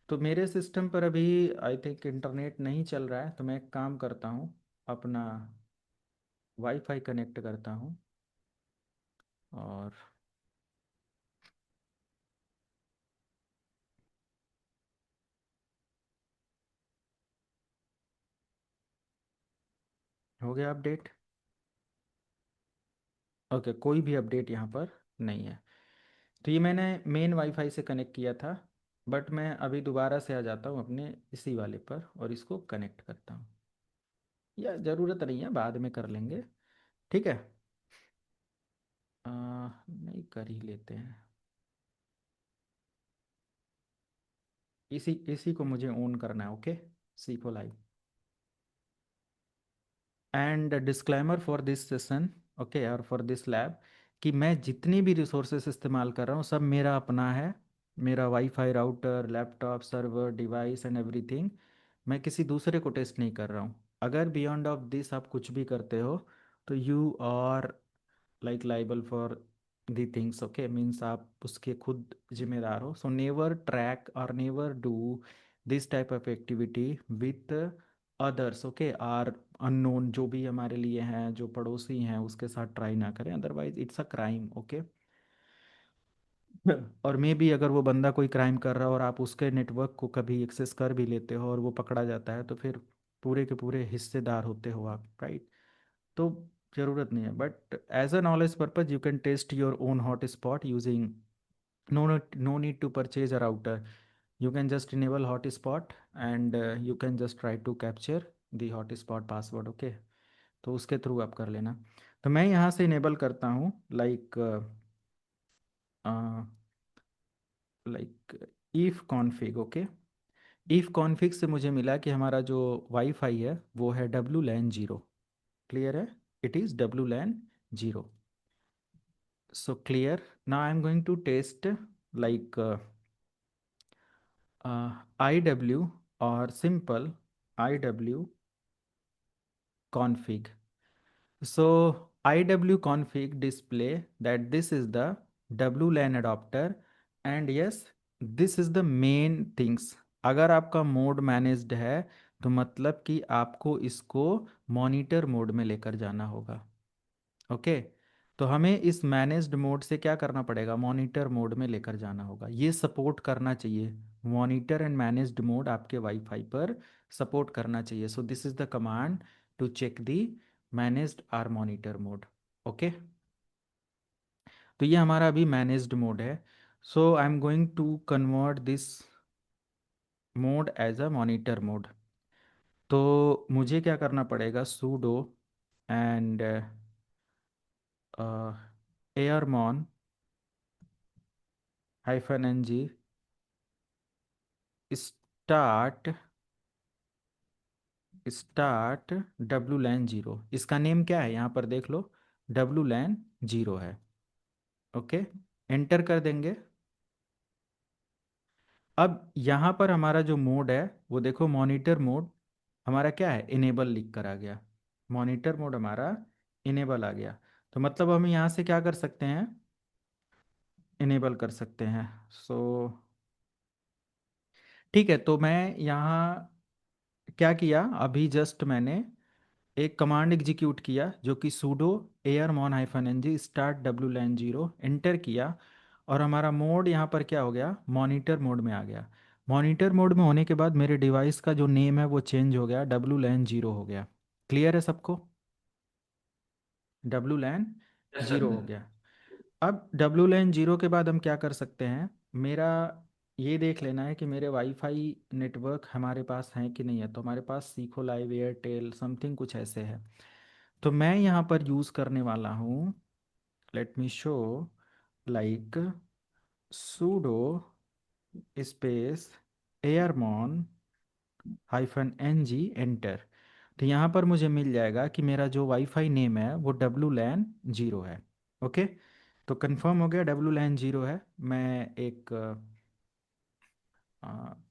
तो मेरे सिस्टम पर अभी आई थिंक इंटरनेट नहीं चल रहा है, तो मैं एक काम करता हूँ, अपना वाईफाई कनेक्ट करता हूँ, और हो गया अपडेट। ओके, कोई भी अपडेट यहाँ पर नहीं है। तो ये मैंने मेन वाईफाई से कनेक्ट किया था, बट मैं अभी दोबारा से आ जाता हूँ अपने इसी वाले पर और इसको कनेक्ट करता हूँ, या ज़रूरत नहीं है, बाद में कर लेंगे। ठीक है, नहीं कर ही लेते हैं, इसी इसी को मुझे ऑन करना है। ओके, सीखो live. And disclaimer for this session, okay, और फॉर दिस लैब, कि मैं जितनी भी रिसोर्सेस इस्तेमाल कर रहा हूँ सब मेरा अपना है, मेरा wifi, router, laptop, server, device and everything. मैं किसी दूसरे को टेस्ट नहीं कर रहा हूँ। अगर बियॉन्ड ऑफ दिस आप कुछ भी करते हो तो you are like liable for the things. Okay, means आप उसके खुद जिम्मेदार हो। सो नेवर ट्रैक और never do this type of activity with others. Okay, or unknown, जो भी हमारे लिए हैं, जो पड़ोसी हैं, उसके साथ ट्राई ना करें, otherwise it's a crime. Okay, और मे भी अगर वो बंदा कोई क्राइम कर रहा हो और आप उसके नेटवर्क को कभी एक्सेस कर भी लेते हो और वो पकड़ा जाता है, तो फिर पूरे के पूरे हिस्सेदार होते हो आप, राइट? तो ज़रूरत नहीं है, but as a knowledge purpose you can test your own hot spot using, no need to purchase a router. You can just enable hotspot, and you can just try to capture the hotspot password. Okay, तो उसके through आप कर लेना। तो मैं यहाँ से enable करता हूँ like if config, okay. if config से मुझे मिला कि हमारा जो वाईफाई है वो है WLAN 0। क्लियर है? It is WLAN 0। So clear. Now I am going to test like IW or simple IW config. So IW config display that this is the WLAN adapter, and yes, this is the main things. अगर आपका mode managed है तो मतलब कि आपको इसको monitor mode में लेकर जाना होगा। ओके, तो हमें इस मैनेज्ड मोड से क्या करना पड़ेगा, मॉनिटर मोड में लेकर जाना होगा। ये सपोर्ट करना चाहिए, मॉनिटर एंड मैनेज्ड मोड आपके वाईफाई पर सपोर्ट करना चाहिए। So this is the command to check the managed or monitor mode. Okay, तो ये हमारा अभी मैनेज्ड मोड है। So I am going to convert this mode as a monitor mode. तो मुझे क्या करना पड़ेगा, sudo and airmon -ng start WLAN 0। इसका नेम क्या है यहाँ पर देख लो, WLAN 0 है। ओके, एंटर कर देंगे। अब यहाँ पर हमारा जो मोड है वो देखो, मॉनिटर मोड हमारा क्या है, इनेबल लिख कर आ गया। मॉनिटर मोड हमारा इनेबल आ गया। तो मतलब हम यहाँ से क्या कर सकते हैं, इनेबल कर सकते हैं। सो ठीक है, तो मैं यहाँ क्या किया, अभी जस्ट मैंने एक कमांड एग्जीक्यूट किया जो कि sudo airmon-ng start WLAN 0 enter किया, और हमारा मोड यहाँ पर क्या हो गया, मॉनिटर मोड में आ गया। मॉनिटर मोड में होने के बाद मेरे डिवाइस का जो नेम है वो चेंज हो गया, WLAN 0 हो गया। क्लियर है सबको? WLAN yes sir. 0 हो गया। अब WLAN 0 के बाद हम क्या कर सकते हैं, मेरा ये देख लेना है कि मेरे वाईफाई नेटवर्क हमारे पास हैं कि नहीं है। तो हमारे पास सीखो लाइव, एयरटेल, समथिंग कुछ ऐसे है। तो मैं यहाँ पर यूज़ करने वाला हूँ, late me show, like sudo space airmon-ng enter. तो यहाँ पर मुझे मिल जाएगा कि मेरा जो वाईफाई नेम है वो WLAN 0 है। ओके, तो कंफर्म हो गया, WLAN 0 है। मैं एक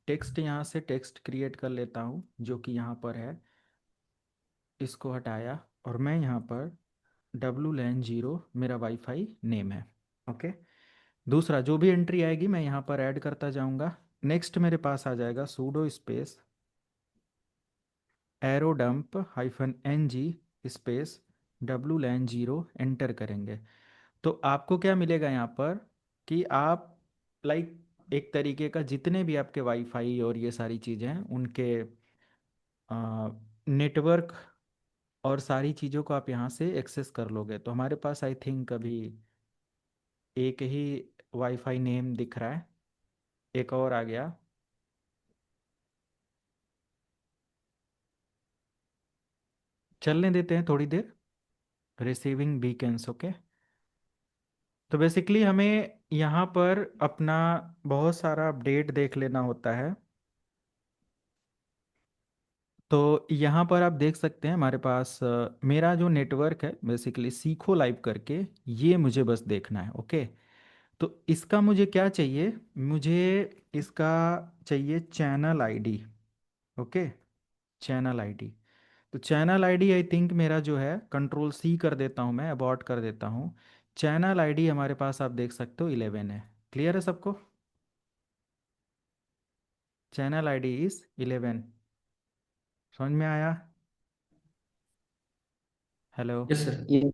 टेक्स्ट यहाँ से टेक्स्ट क्रिएट कर लेता हूँ जो कि यहाँ पर है, इसको हटाया, और मैं यहाँ पर WLAN 0 मेरा वाईफाई नेम है। ओके, दूसरा जो भी एंट्री आएगी मैं यहाँ पर ऐड करता जाऊँगा। नेक्स्ट मेरे पास आ जाएगा sudo space aerodump-ng space WLAN 0 enter करेंगे। तो आपको क्या मिलेगा यहाँ पर कि आप लाइक एक तरीके का जितने भी आपके वाईफाई और ये सारी चीज़ें हैं उनके नेटवर्क और सारी चीज़ों को आप यहाँ से एक्सेस कर लोगे। तो हमारे पास आई थिंक अभी एक ही वाईफाई नेम दिख रहा है, एक और आ गया। चलने देते हैं थोड़ी देर, रिसीविंग बीकन्स। ओके, तो बेसिकली हमें यहाँ पर अपना बहुत सारा अपडेट देख लेना होता है। तो यहाँ पर आप देख सकते हैं हमारे पास मेरा जो नेटवर्क है बेसिकली सीखो लाइव करके, ये मुझे बस देखना है। ओके, तो इसका मुझे क्या चाहिए, मुझे इसका चाहिए channel ID. Okay, channel ID. तो चैनल आईडी आई थिंक मेरा जो है, कंट्रोल C कर देता हूँ, मैं अबॉर्ट कर देता हूँ। चैनल आईडी हमारे पास आप देख सकते हो 11 है। क्लियर है सबको? Channel ID is 11। समझ में आया? Hello? Yes sir.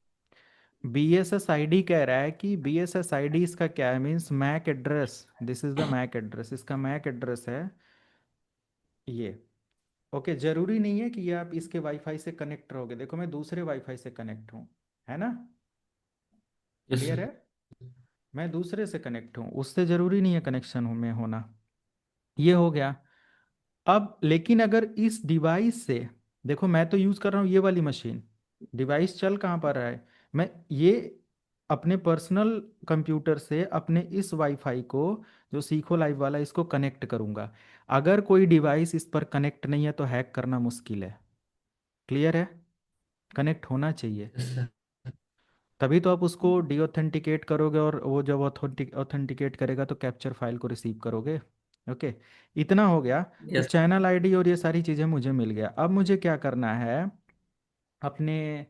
BSS ID कह रहा है कि BSS ID इसका क्या है, means MAC address. This is the MAC address, इसका मैक एड्रेस है ये। ओके, जरूरी नहीं है कि ये आप इसके वाईफाई से कनेक्ट रहोगे। देखो मैं दूसरे वाईफाई से कनेक्ट हूँ, है ना? Yes clear sir. है? मैं दूसरे से कनेक्ट हूँ, उससे ज़रूरी नहीं है कनेक्शन में होना। ये हो गया। अब लेकिन अगर इस डिवाइस से, देखो मैं तो यूज़ कर रहा हूँ ये वाली मशीन, डिवाइस चल कहाँ पर रहा है? मैं ये अपने पर्सनल कंप्यूटर से अपने इस वाईफाई को, जो सीखो लाइव वाला, इसको कनेक्ट करूँगा। अगर कोई डिवाइस इस पर कनेक्ट नहीं है तो हैक करना मुश्किल है। क्लियर है? कनेक्ट होना चाहिए, यस सर। तभी तो आप उसको डीऑथेंटिकेट करोगे, और वो जब ऑथेंटिकेट करेगा तो कैप्चर फाइल को रिसीव करोगे। ओके, इतना हो गया। तो यस। चैनल आईडी और ये सारी चीज़ें मुझे मिल गया। अब मुझे क्या करना है, अपने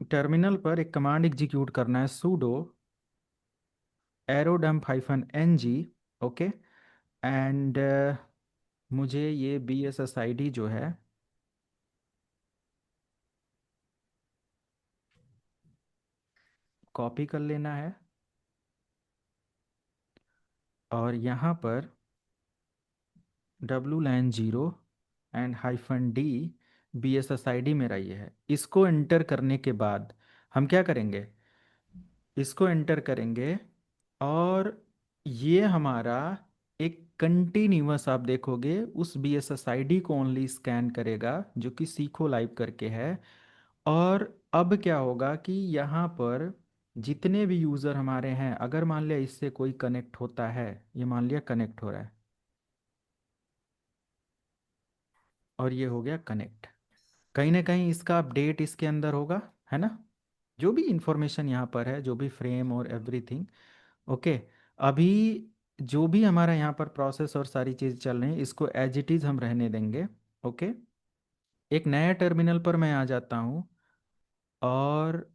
टर्मिनल पर एक कमांड एग्जीक्यूट करना है, sudo airodump hyphen N G. Okay, and मुझे ये B S S I D जो है कॉपी कर लेना है, और यहाँ पर W LAN zero and hyphen D, B S S I D मेरा ये है। इसको एंटर करने के बाद हम क्या करेंगे, इसको एंटर करेंगे, और ये हमारा एक कंटिन्यूअस, आप देखोगे उस B S S I D को ओनली स्कैन करेगा, जो कि सीखो लाइव करके है। और अब क्या होगा कि यहाँ पर जितने भी यूज़र हमारे हैं, अगर मान लिया इससे कोई कनेक्ट होता है, ये मान लिया कनेक्ट हो रहा है, और ये हो गया कनेक्ट, कहीं ना कहीं इसका अपडेट इसके अंदर होगा, है ना? जो भी इंफॉर्मेशन यहाँ पर है, जो भी फ्रेम और एवरीथिंग। ओके, अभी जो भी हमारा यहाँ पर प्रोसेस और सारी चीज़ चल रही है, इसको एज इट इज़ हम रहने देंगे। ओके, एक नया टर्मिनल पर मैं आ जाता हूँ, और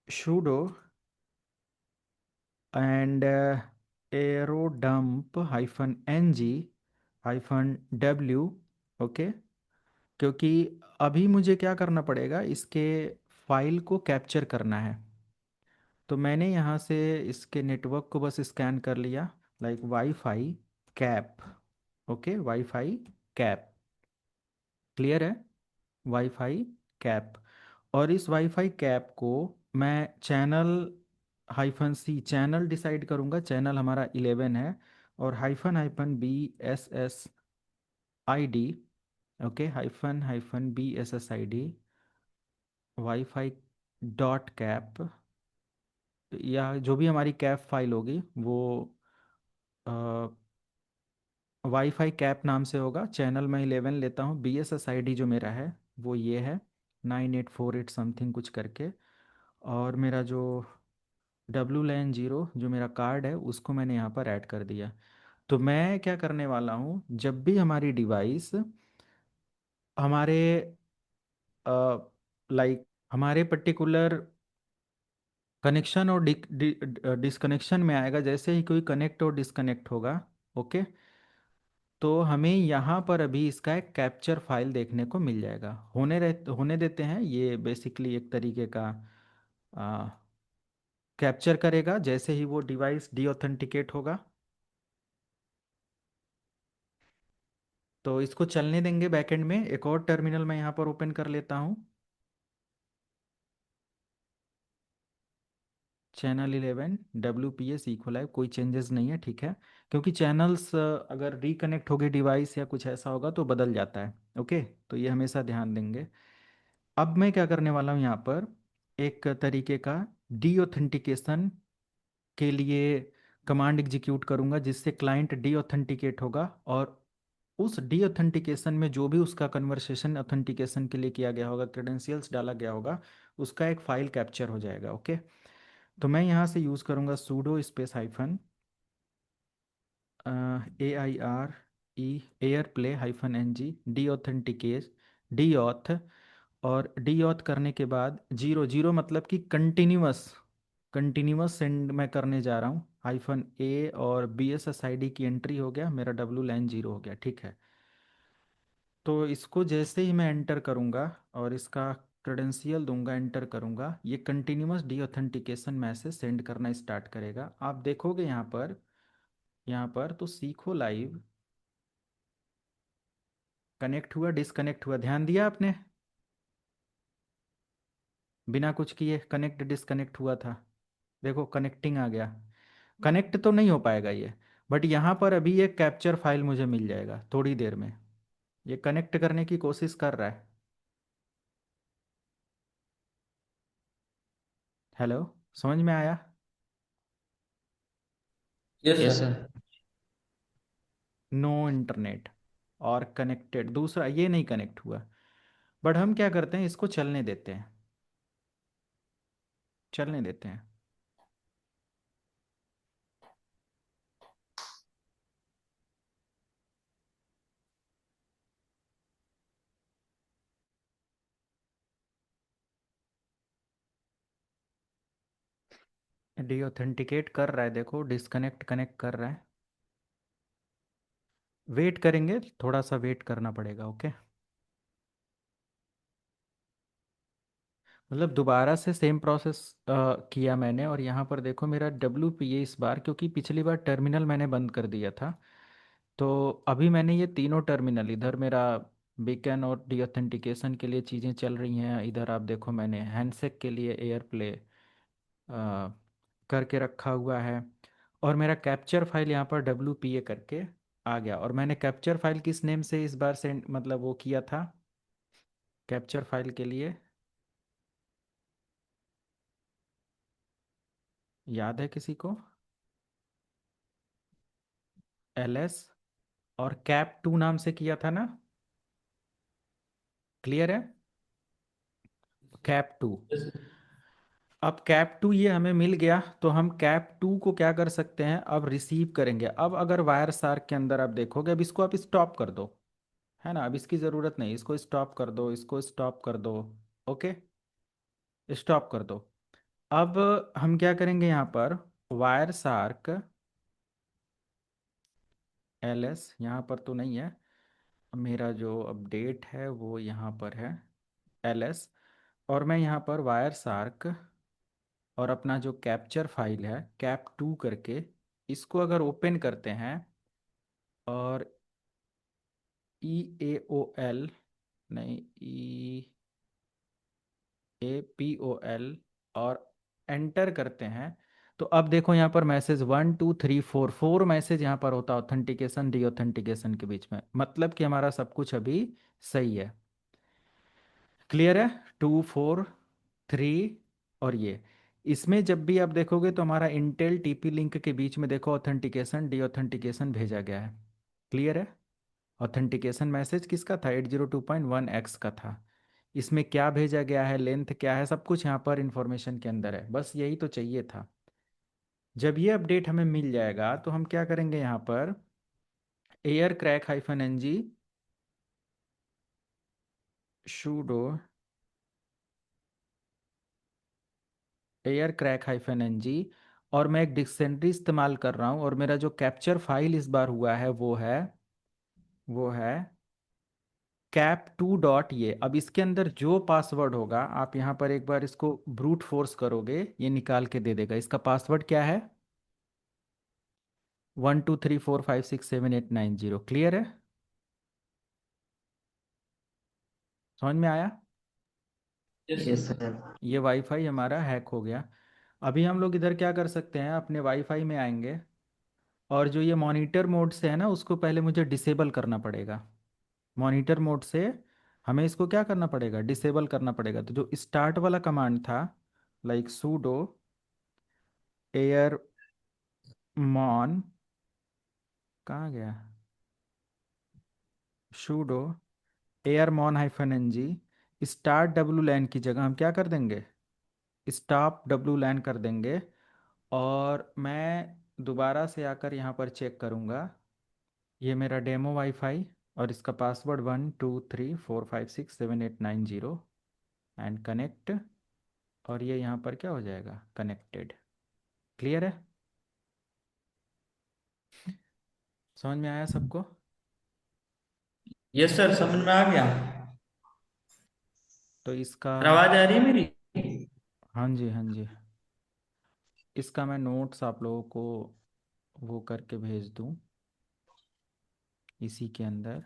sudo and airodump hyphen N G hyphen W. Okay, क्योंकि अभी मुझे क्या करना पड़ेगा, इसके फाइल को कैप्चर करना है। तो मैंने यहाँ से इसके नेटवर्क को बस स्कैन कर लिया, like wifi cap. Okay, wifi cap, clear है? वाईफाई कैप, और इस वाईफाई कैप को मैं channel hyphen C, channel decide करूँगा, चैनल हमारा 11 है, और hyphen hyphen B S S I D. Okay, hyphen hyphen B S S I D wifi dot cap, या जो भी हमारी कैप फाइल होगी वो वाईफाई कैप नाम से होगा। चैनल मैं 11 लेता हूँ, B S S I D जो मेरा है वो ये है, 9848 समथिंग कुछ करके। और मेरा जो डब्लू लैन जीरो जो मेरा कार्ड है, उसको मैंने यहाँ पर ऐड कर दिया। तो मैं क्या करने वाला हूँ, जब भी हमारी डिवाइस हमारे लाइक हमारे पर्टिकुलर कनेक्शन और डिसकनेक्शन में आएगा, जैसे ही कोई कनेक्ट और डिसकनेक्ट होगा, ओके, तो हमें यहाँ पर अभी इसका एक कैप्चर फाइल देखने को मिल जाएगा। होने देते हैं, ये बेसिकली एक तरीके का कैप्चर करेगा जैसे ही वो डिवाइस डीऑथेंटिकेट होगा। तो इसको चलने देंगे बैकएंड में। एक और टर्मिनल मैं यहाँ पर ओपन कर लेता हूँ, channel 11 W P S equal live, कोई चेंजेस नहीं है, ठीक है? क्योंकि चैनल्स अगर रिकनेक्ट हो गई डिवाइस या कुछ ऐसा होगा तो बदल जाता है। ओके, तो ये हमेशा ध्यान देंगे। अब मैं क्या करने वाला हूँ, यहाँ पर एक तरीके का डीऑथेंटिकेशन के लिए कमांड एग्जीक्यूट करूँगा, जिससे क्लाइंट डीऑथेंटिकेट होगा, और उस डीऑथेंटिकेशन में जो भी उसका कन्वर्सेशन ऑथेंटिकेशन के लिए किया गया होगा, क्रेडेंशियल्स डाला गया होगा, उसका एक फाइल कैप्चर हो जाएगा। ओके, तो मैं यहाँ से यूज़ करूँगा sudo space hyphen A I R E air play hyphen N G deauthenticate deauth, और डी ऑथ करने के बाद जीरो जीरो, मतलब कि कंटिन्यूअस कंटिन्यूअस सेंड मैं करने जा रहा हूँ, हाइफन ए, और B S S I D की एंट्री हो गया, मेरा डब्लू लाइन जीरो हो गया, ठीक है? तो इसको जैसे ही मैं एंटर करूँगा और इसका क्रेडेंशियल दूंगा, एंटर करूँगा, ये continuous D authentication message send करना स्टार्ट करेगा। आप देखोगे यहाँ पर तो सीखो लाइव कनेक्ट हुआ, डिसकनेक्ट हुआ, ध्यान दिया आपने? बिना कुछ किए कनेक्ट डिसकनेक्ट हुआ था, देखो कनेक्टिंग आ गया। कनेक्ट तो नहीं हो पाएगा ये, बट यहाँ पर अभी ये कैप्चर फाइल मुझे मिल जाएगा थोड़ी देर में। ये कनेक्ट करने की कोशिश कर रहा है। हेलो, समझ में आया? Yes yes sir. Sir. No internet और कनेक्टेड, दूसरा ये नहीं कनेक्ट हुआ। बट हम क्या करते हैं, इसको चलने देते हैं, चलने देते हैं। डी ऑथेंटिकेट कर रहा है, देखो डिस्कनेक्ट कनेक्ट कर रहा है। वेट करेंगे, थोड़ा सा वेट करना पड़ेगा, ओके। मतलब दोबारा से सेम प्रोसेस किया मैंने, और यहाँ पर देखो मेरा WPA इस बार, क्योंकि पिछली बार टर्मिनल मैंने बंद कर दिया था, तो अभी मैंने ये तीनों टर्मिनल, इधर मेरा बीकन और डी ऑथेंटिकेशन के लिए चीज़ें चल रही हैं, इधर आप देखो मैंने हैंडसेक के लिए एयर प्ले करके रखा हुआ है, और मेरा कैप्चर फाइल यहाँ पर WPA करके आ गया। और मैंने कैप्चर फाइल किस नेम से इस बार सेंड, मतलब वो किया था कैप्चर फाइल के लिए, याद है किसी को? LS और कैप 2 नाम से किया था ना? क्लियर है? कैप 2। यस अब कैप 2 ये हमें मिल गया, तो हम कैप 2 को क्या कर सकते हैं, अब रिसीव करेंगे। अब अगर वायर सार्क के अंदर आप देखोगे, अब इसको आप स्टॉप कर दो, है ना, अब इसकी ज़रूरत नहीं, इसको स्टॉप कर दो, इसको स्टॉप कर दो, ओके, स्टॉप कर दो। अब हम क्या करेंगे यहाँ पर, वायर सार्क LS यहाँ पर तो नहीं है, मेरा जो अपडेट है वो यहाँ पर है LS, और मैं यहाँ पर वायर सार्क और अपना जो कैप्चर फाइल है कैप 2 करके, इसको अगर ओपन करते हैं और EAOL, नहीं, EAPOL, और एंटर करते हैं, तो अब देखो यहाँ पर मैसेज 1 2 3 4 मैसेज यहाँ पर होता है ऑथेंटिकेशन डी ऑथेंटिकेशन के बीच में, मतलब कि हमारा सब कुछ अभी सही है। क्लियर है? 2 4 3, और ये इसमें जब भी आप देखोगे तो हमारा इंटेल TP लिंक के बीच में देखो ऑथेंटिकेशन डी ऑथेंटिकेशन भेजा गया है। क्लियर है? ऑथेंटिकेशन मैसेज किसका था? 802.1x का था। इसमें क्या भेजा गया है, लेंथ क्या है, सब कुछ यहाँ पर इंफॉर्मेशन के अंदर है, बस यही तो चाहिए था। जब ये अपडेट हमें मिल जाएगा तो हम क्या करेंगे, यहाँ पर air crack -ng sudo air crack -ng, और मैं एक डिक्शनरी इस्तेमाल कर रहा हूँ, और मेरा जो कैप्चर फाइल इस बार हुआ है वो है cap2 ये। अब इसके अंदर जो पासवर्ड होगा, आप यहाँ पर एक बार इसको ब्रूट फोर्स करोगे, ये निकाल के दे देगा। इसका पासवर्ड क्या है? 1 2 3 4 5 6 7 8 9 0। क्लियर है? समझ में आया? Yes yes sir. सर। ये वाईफाई हमारा हैक हो गया। अभी हम लोग इधर क्या कर सकते हैं, अपने वाईफाई में आएंगे, और जो ये मॉनिटर मोड से है ना, उसको पहले मुझे डिसेबल करना पड़ेगा। मॉनिटर मोड से हमें इसको क्या करना पड़ेगा, डिसेबल करना पड़ेगा। तो जो स्टार्ट वाला कमांड था, लाइक sudo एयर मॉन, कहाँ गया, sudo airmon -ng start WLAN की जगह हम क्या कर देंगे, स्टॉप WLAN कर देंगे। और मैं दोबारा से आकर यहाँ पर चेक करूँगा, ये मेरा डेमो वाईफाई, और इसका पासवर्ड 1 2 3 4 5 6 7 8 9 0, एंड कनेक्ट, और ये यहाँ पर क्या हो जाएगा, कनेक्टेड। क्लियर है? समझ में आया सबको? यस सर, समझ में आ गया। तो इसका, सर आवाज आ रही है मेरी? हाँ जी हाँ जी, इसका मैं नोट्स आप लोगों को वो करके भेज दूँ इसी के अंदर।